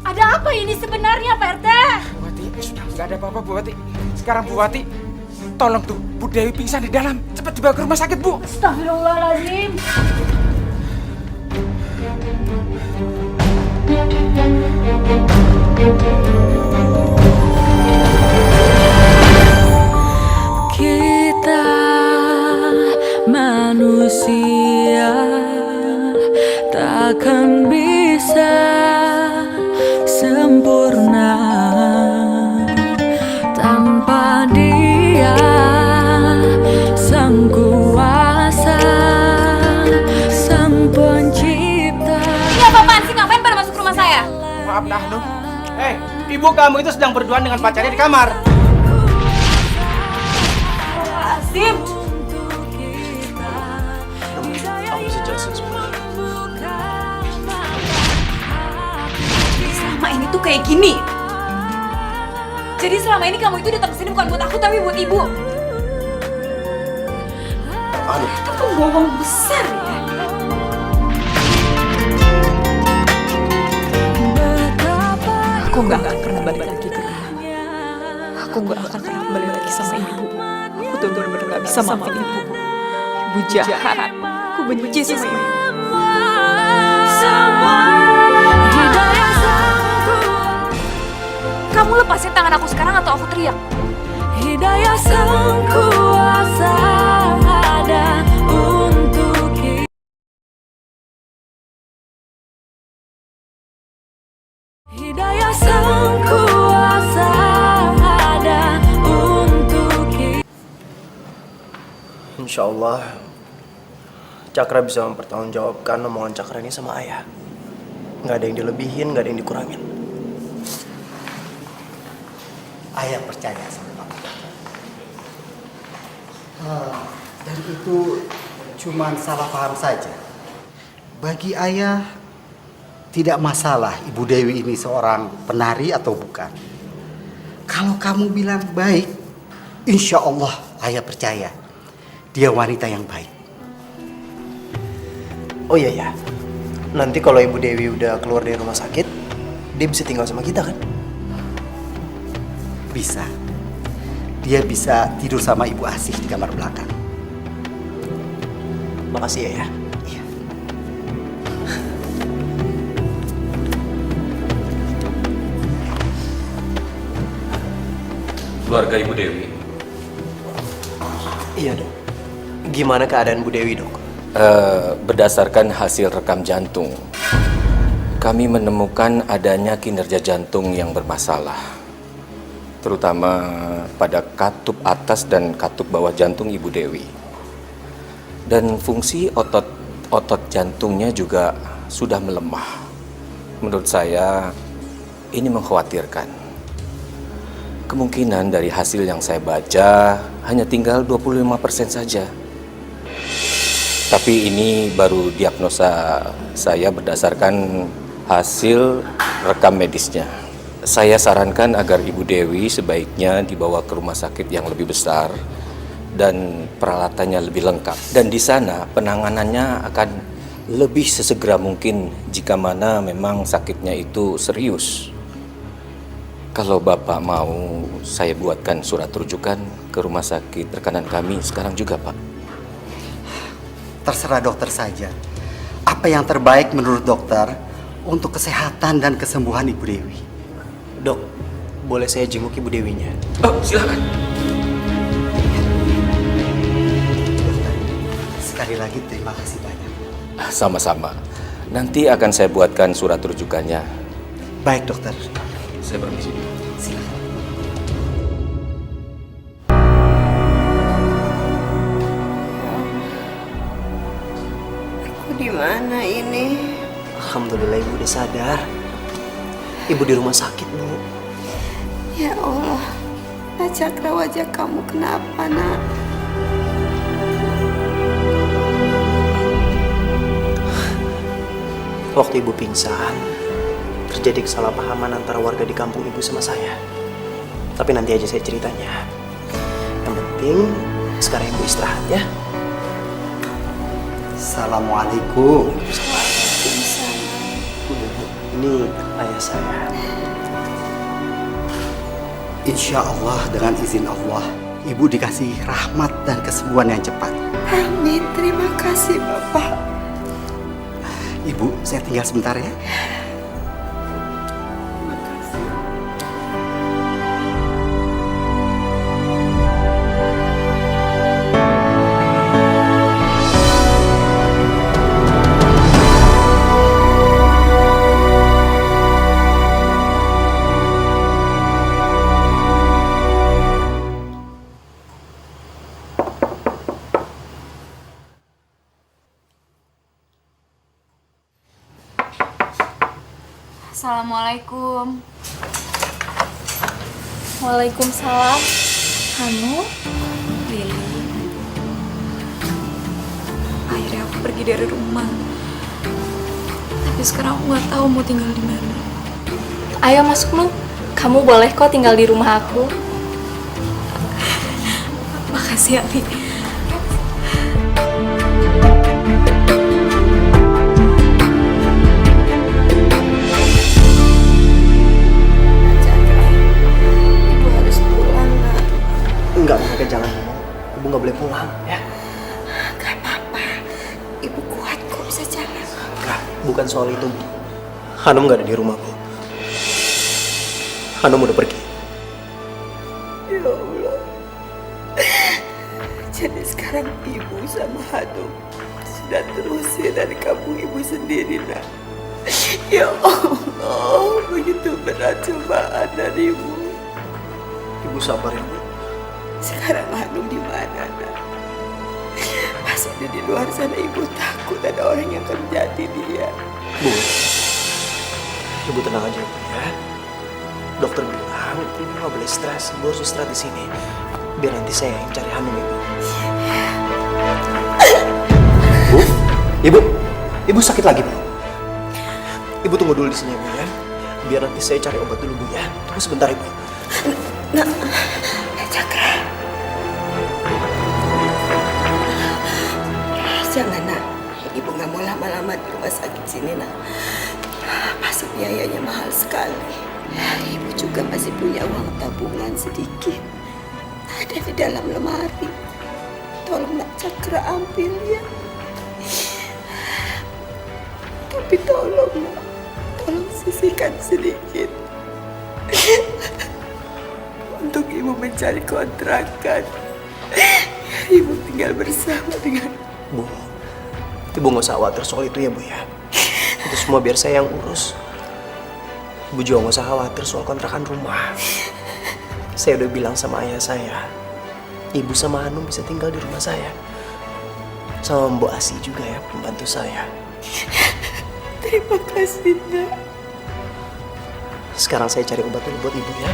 Ada apa ini sebenarnya, Pak RT? Bu Wati, sudah nggak ada apa-apa Bu Wati. Sekarang Bu Wati, tolong tuh Bu Dewi pingsan di dalam. Cepat dibawa ke rumah sakit, Bu. Astagfirullahaladzim. dah, Hanum. Ibu kamu itu sedang berduaan dengan pacarnya di kamar. Azim. Aku bisa jelasin semuanya. Selama ini tuh kayak gini. Jadi selama ini kamu itu datang ke sini bukan buat aku tapi buat ibu. Aduh. Itu pembohong besar ya. Aku nggak akan pernah balik lagi ke rumah. Aku nggak akan pernah kembali lagi sama ibu. Aku tuh benar-benar nggak bisa maafin ibu. Ibu jahat. Aku benci sama ibu. Kamu lepasin tangan aku sekarang atau aku teriak. Hidayah sang kuasa ada untuk kita. Hidayah sang kuasa ada untuk kita. Insya Allah, Cakra bisa mempertanggungjawabkan omongan Cakra ini sama ayah. Nggak ada yang dilebihin, nggak ada yang dikurangin. Ayah percaya sama Papa. Dan itu cuma salah paham saja. Bagi ayah, tidak masalah Ibu Dewi ini seorang penari atau bukan. Kalau kamu bilang baik, insya Allah ayah percaya. Dia wanita yang baik. Oh iya ya, nanti kalau Ibu Dewi udah keluar dari rumah sakit, dia bisa tinggal sama kita kan? Bisa. Dia bisa tidur sama Ibu Asih di kamar belakang. Makasih ya. Iya. Keluarga Ibu Dewi. Iya dok. Gimana keadaan Bu Dewi dok? Berdasarkan hasil rekam jantung, kami menemukan adanya kinerja jantung yang bermasalah, terutama pada katup atas dan katup bawah jantung Ibu Dewi. Dan fungsi otot jantungnya juga sudah melemah. Menurut saya, ini mengkhawatirkan. Kemungkinan dari hasil yang saya baca hanya tinggal 25% saja. Tapi ini baru diagnosa saya berdasarkan hasil rekam medisnya. Saya sarankan agar Ibu Dewi sebaiknya dibawa ke rumah sakit yang lebih besar dan peralatannya lebih lengkap. Dan di sana penanganannya akan lebih sesegera mungkin jika mana memang sakitnya itu serius. Kalau Bapak mau, saya buatkan surat rujukan ke rumah sakit rekanan kami sekarang juga, Pak. Terserah dokter saja. Apa yang terbaik menurut dokter untuk kesehatan dan kesembuhan Ibu Dewi? Dok, boleh saya jenguk Ibu Dewinya? Oh, silakan. Sekali lagi terima kasih banyak. Sama-sama. Nanti akan saya buatkan surat rujukannya. Baik dokter. Saya permisi. Silakan. Aku di mana ini? Alhamdulillah Ibu udah sadar. Ibu di rumah sakit, Bu. Ya Allah, Nak Cakra, wajah kamu kenapa, Nak? Waktu Ibu pingsan, terjadi kesalahpahaman antara warga di kampung Ibu sama saya. Tapi nanti aja saya ceritanya. Yang penting, sekarang Ibu istirahat ya. Assalamualaikum. Ini ayah saya. Insya Allah dengan izin Allah, Ibu dikasih rahmat dan kesembuhan yang cepat. Amin, terima kasih Bapak. Ibu, saya tinggal sebentar ya. Assalamualaikum. Waalaikumsalam. Hanu? Lili. Akhirnya aku pergi dari rumah. Tapi sekarang aku nggak tahu mau tinggal di mana. Ayo masuk lu. Kamu boleh kok tinggal di rumah aku. Makasih ya, Li. Enggak, jangan. Ibu nggak boleh pulang, ya. Gak apa-apa. Ibu kuat kok bisa jalan. Enggak, bukan soal itu, Bu. Hanum nggak ada di rumah, Bu. Hanum udah pergi. Ya Allah. Jadi sekarang ibu sama Hanum sudah terusir dari kampung ibu sendiri, nak. Ya Allah, begitu berat cobaan darimu. Ibu sabar ya, Bu. Sekarang Hanum di mana, nak? Pasti ada di luar sana. Ibu takut ada orang yang akan menjadi dia. Bu, Ibu tenang aja, Bu, ya. Dokter bilang Ibu nggak boleh stres. Ibu harus istirahat di sini. Biar nanti saya yang cari Hanum, Ibu. Bu, Ibu sakit lagi, Bu. Ibu tunggu dulu di sini, Bu, ya. Biar nanti saya cari obat dulu, Bu, ya. Tunggu sebentar, Ibu. Nak, Cakra. Jangan, nak. Ibu nggak mau lama-lama di rumah sakit sini, nak. Pasti biayanya mahal sekali. Ibu juga masih punya uang tabungan sedikit. Ada di dalam lemari. Tolong nak Cakra ambil, ya. Tapi tolong, nak. Tolong sisihkan sedikit. Untuk ibu mencari kontrakan. Ibu tinggal bersama dengan... Bu, Ibu nggak usah khawatir soal itu ya, Bu, ya. Itu semua biar saya yang urus. Ibu juga nggak usah khawatir soal kontrakan rumah. Saya udah bilang sama ayah saya, Ibu sama Hanum bisa tinggal di rumah saya. Sama Mbak Asi juga ya, pembantu saya. Terima kasih, nak. Sekarang saya cari obat dulu buat Ibu, ya.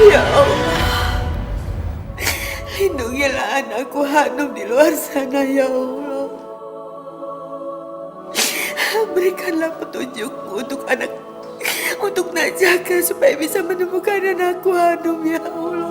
Ya Allah, lindungilah anakku Hanum di luar sana, ya Allah. Berikanlah petunjukmu untuk Najaka supaya bisa menemukan anakku Hanum, ya Allah.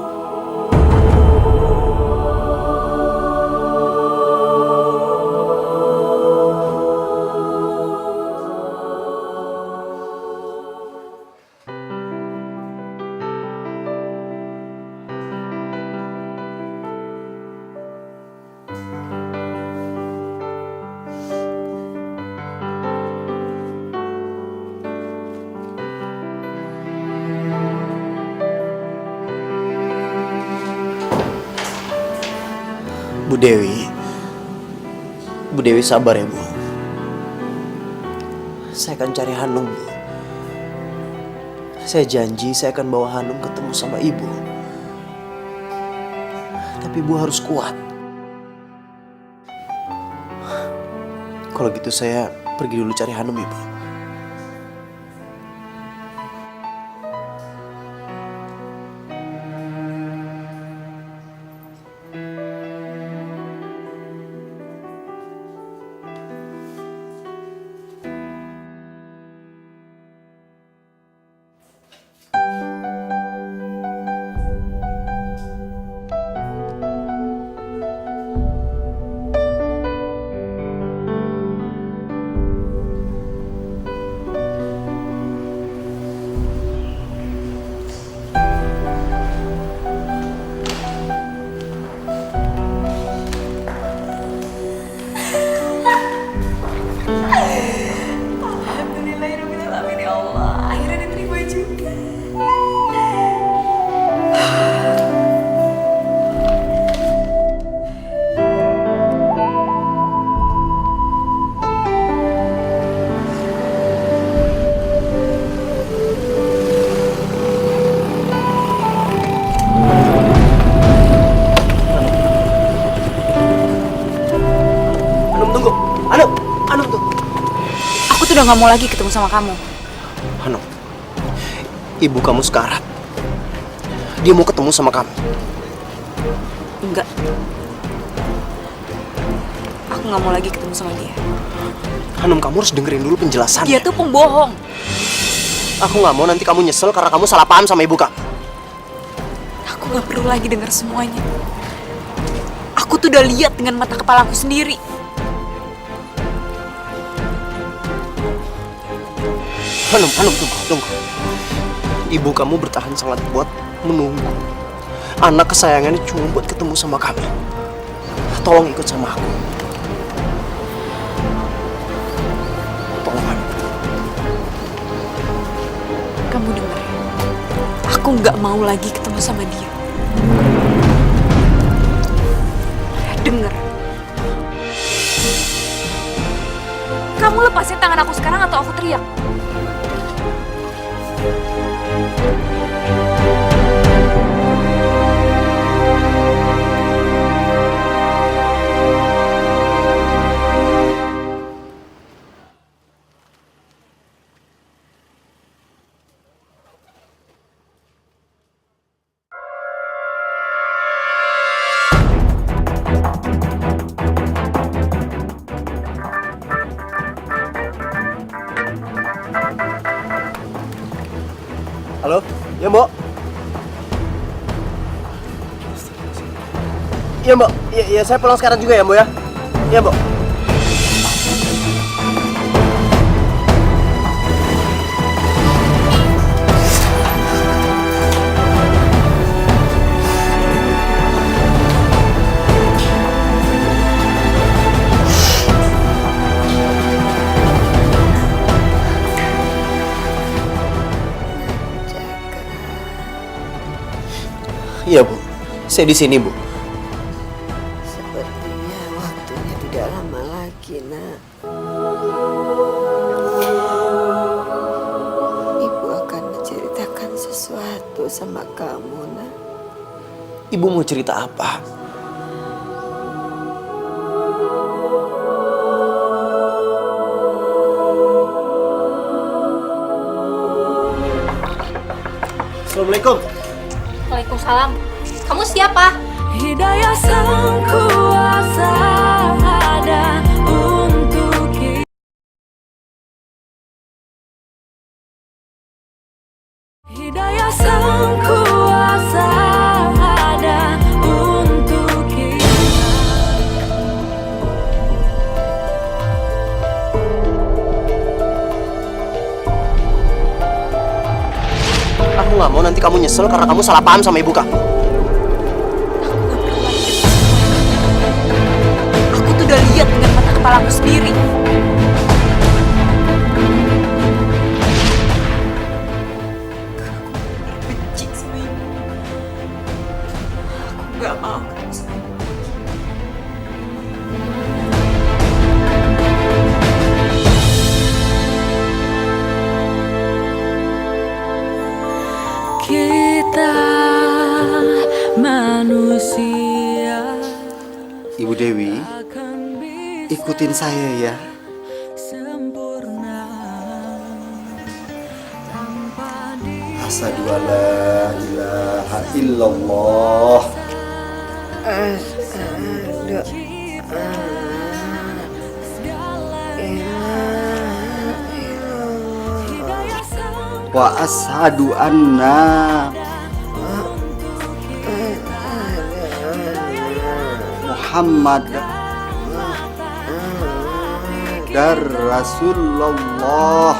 Bu Dewi sabar ya, Bu. Saya akan cari Hanum, Bu. Saya janji saya akan bawa Hanum ketemu sama Ibu. Tapi Ibu harus kuat. Kalau gitu saya pergi dulu cari Hanum, Ibu. sudah nggak mau lagi ketemu sama kamu. Hanum, ibu kamu sekarat. Dia mau ketemu sama kamu. Enggak. Aku nggak mau lagi ketemu sama dia. Hanum, kamu harus dengerin dulu penjelasannya. Dia tuh pembohong. Aku nggak mau nanti kamu nyesel karena kamu salah paham sama ibu kamu. Aku nggak perlu lagi dengar semuanya. Aku tuh udah lihat dengan mata kepala aku sendiri. Hanum, tunggu. Ibu kamu bertahan sangat kuat menunggu. Anak kesayangannya cuma buat ketemu sama kami. Tolong ikut sama aku. Tolong, Hanum. Kamu dengar ya? Aku nggak mau lagi ketemu sama dia. Dengar. Kamu lepasin tangan aku sekarang atau aku teriak. Halo, ya Mbok? Iya Mbok, iya saya pulang sekarang juga ya Mbok ya? Iya Mbok. Iya Bu, saya di sini Bu. Sepertinya waktunya tidak lama lagi, Nak. Ibu akan menceritakan sesuatu sama kamu, Nak. Ibu mau cerita apa? Assalamualaikum. Waalaikumsalam. Kamu siapa? Hidayah sang kuasa ada untuk kita. Hidayah sang kuasa ada untuk kita. Aku nggak mau nanti kamu nyesel karena kamu salah paham sama ibu kamu. Aku tuh udah lihat dengan mata kepala aku sendiri. Aku benci sama ibu. Aku nggak mau ketemu sama ibu. Kita manusia. Ibu Dewi, ikutin saya ya. Sempurna tanpa Asyhadu alla ilaha illallah. Wa asyhadu anna Muhammad dar Rasulullah.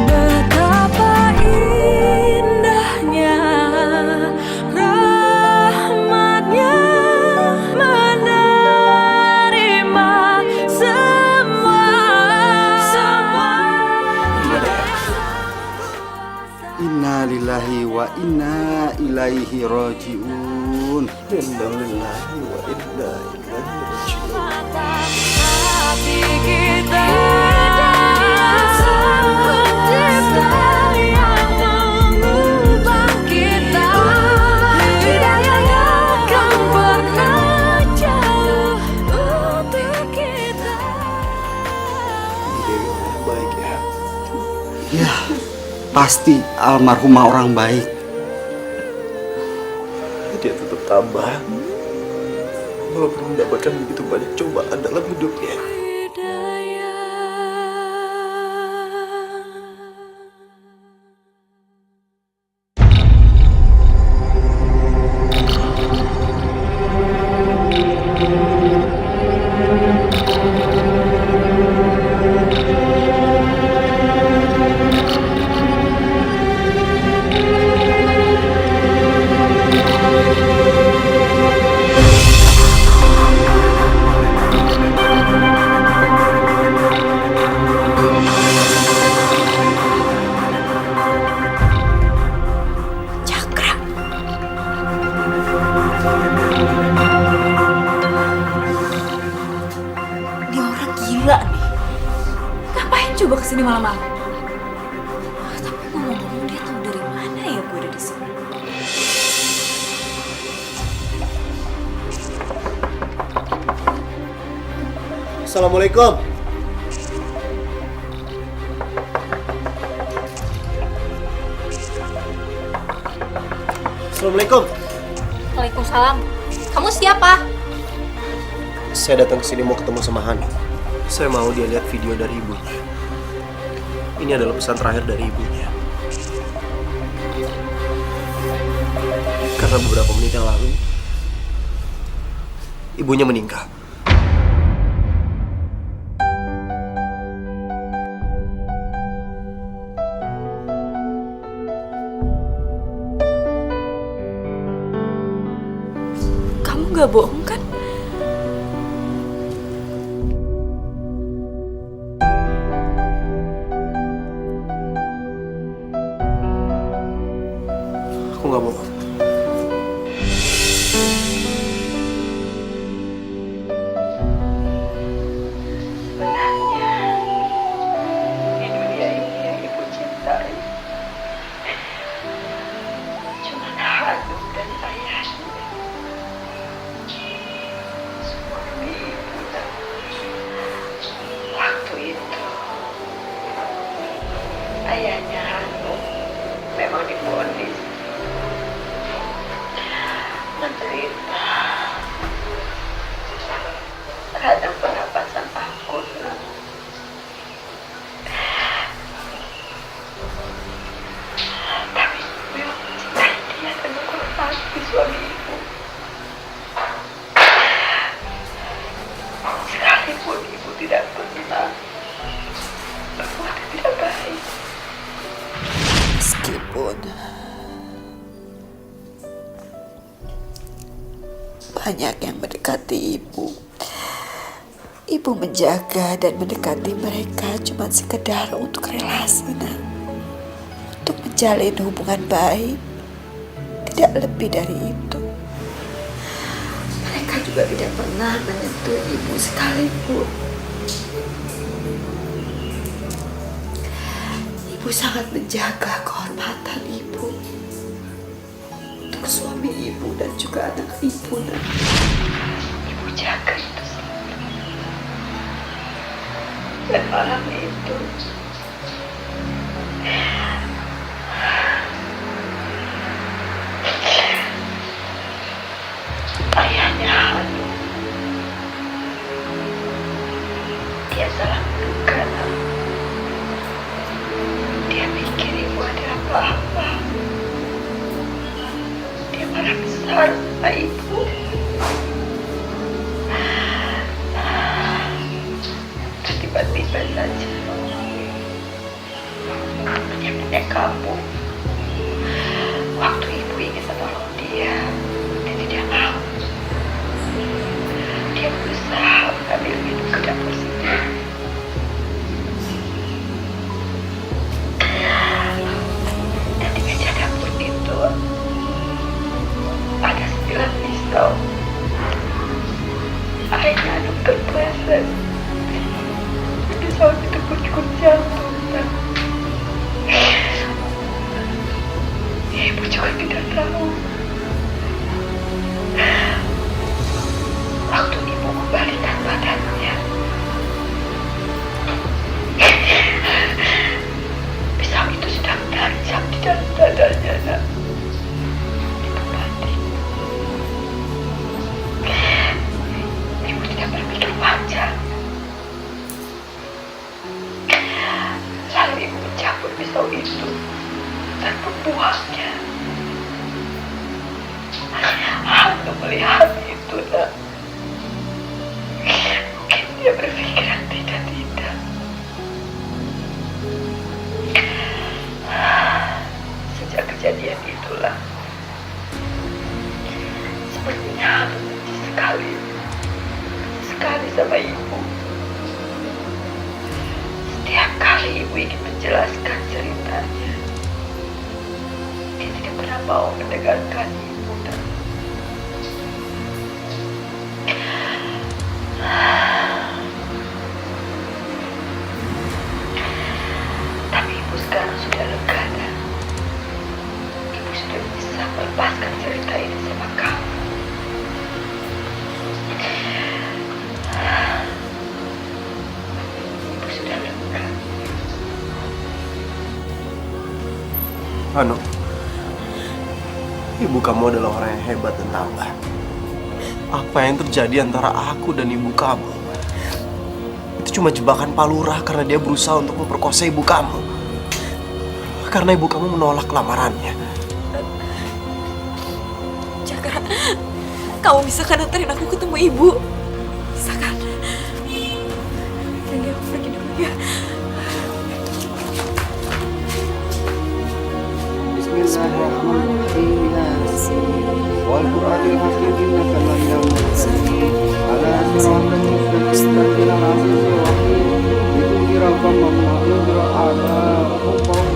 betapa indahnya rahmatnya menerima semua. Inna lillahi wa inna ilaihi rajiun. Inna lillahi wa inna ilaihi rajiun. Hati kita sang pencipta yang Ya, pasti almarhumah orang baik. Dia tetap tabah. Walaupun mendapatkan begitu banyak cobaan dalam hidupnya. Dia orang gila nih. Ngapain coba kesini malam-malam? Tapi ngomong-ngomong dia tahu dari mana ya gue ada di sini? Assalamualaikum. Assalamualaikum. Waalaikumsalam. Kamu siapa? Saya datang ke sini mau ketemu sama Hani. Saya mau dia lihat video dari ibunya. Ini adalah pesan terakhir dari ibunya. Karena beberapa menit yang lalu, ibunya meninggal. Kamu gak bohong kan? Aku nggak bohong. Di dunia ini yang ibu cintai cuma Hanum dan ayahnya. Suami ibu dan waktu itu ayahnya Hanum memang divonis menderita radang pernapasan akut. Tapi ibu yang mencintai dia dan menghormati suami ibu. Sekalipun ibu tidak pernah berbuat yang tidak baik. Meskipun banyak yang mendekati ibu, ibu menjaga dan mendekati mereka cuma sekedar untuk relasi, untuk menjalin hubungan baik, tidak lebih dari itu. Mereka juga tidak pernah menyentuh ibu sekalipun. Ibu sangat menjaga kehormatan ibu untuk suami ibu dan juga anak ibu. Ibu jaga itu selalu. Dan malam itu ayahnya Hanum, dia salah menduga. Dia pikir ibu ada apa-apa. Dia marah besar sama ibu. Dan tiba-tiba saja dia kamu. Waktu ibu ingin menolong dia tidak mau. Dia berusaha mengambil minum ke dapur sendiri. Dan di meja dapur itu ada 9 pistol. Ayahnya Hanum terpleset. Pisau itu pun cukup jatuh. itu dan membuangnya. Aku melihat itu, nak. Mungkin dia berpikiran tidak. Sejak kejadian itulah, sepertinya aku benci sekali sama ibu. Setiap kali ibu ingin menjelaskan ceritanya, dia tidak pernah mau mendengarkan ibu. Tapi ibu sekarang sudah lega dan ibu sudah bisa melepaskan cerita ini sama kamu. Ibu sudah lega. Anu, ibu kamu adalah orang yang hebat dan tabah. Apa yang terjadi antara aku dan ibu kamu itu cuma jebakan Pak Lurah karena dia berusaha untuk memperkosa ibu kamu. Karena ibu kamu menolak lamarannya. Jaka, kamu bisa kan antarin aku ketemu ibu? Bisa kan? Pergi, aku pergi dulu ya. Bismillahirrahmanirrahim. Wal Qur'anil Hakim innaka laminal mursalin ala siratal mustaqim al-azizir rahim lidunzira qauman ma yunzira aba'ahum wa hum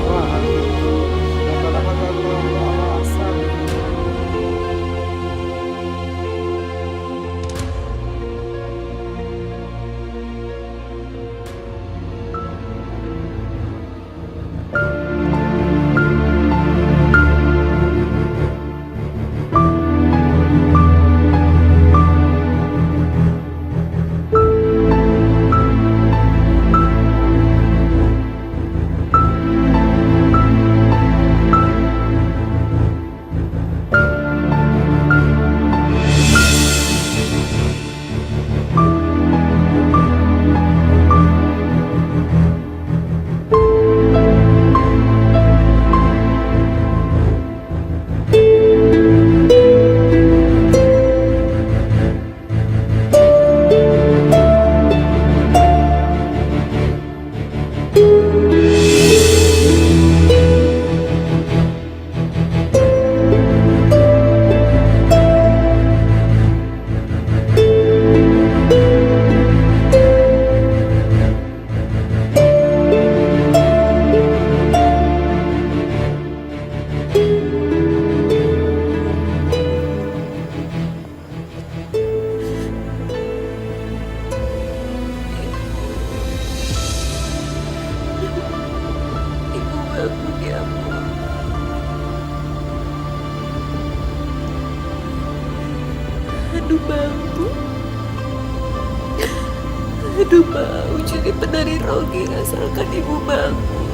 Aduh, mau jadi penari rogi asalkan ibu bangun.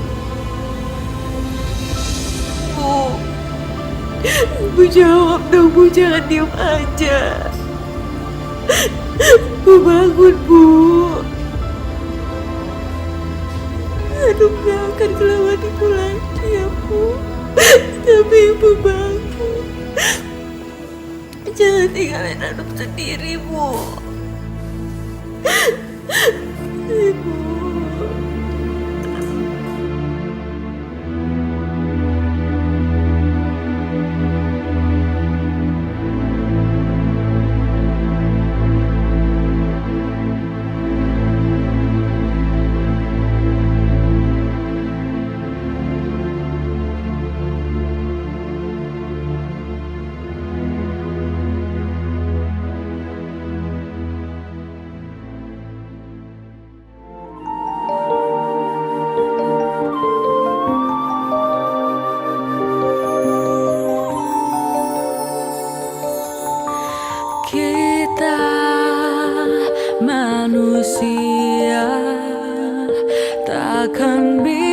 Bu jawab dong, Bu, jangan diem aja. Bu bangun, Bu. Aduh, gak akan kelawan ibu lagi ya, Bu. Tapi ibu bangun. Jangan tinggalin anak sendiri, Bu. Ibu. Kita manusia takkan bisa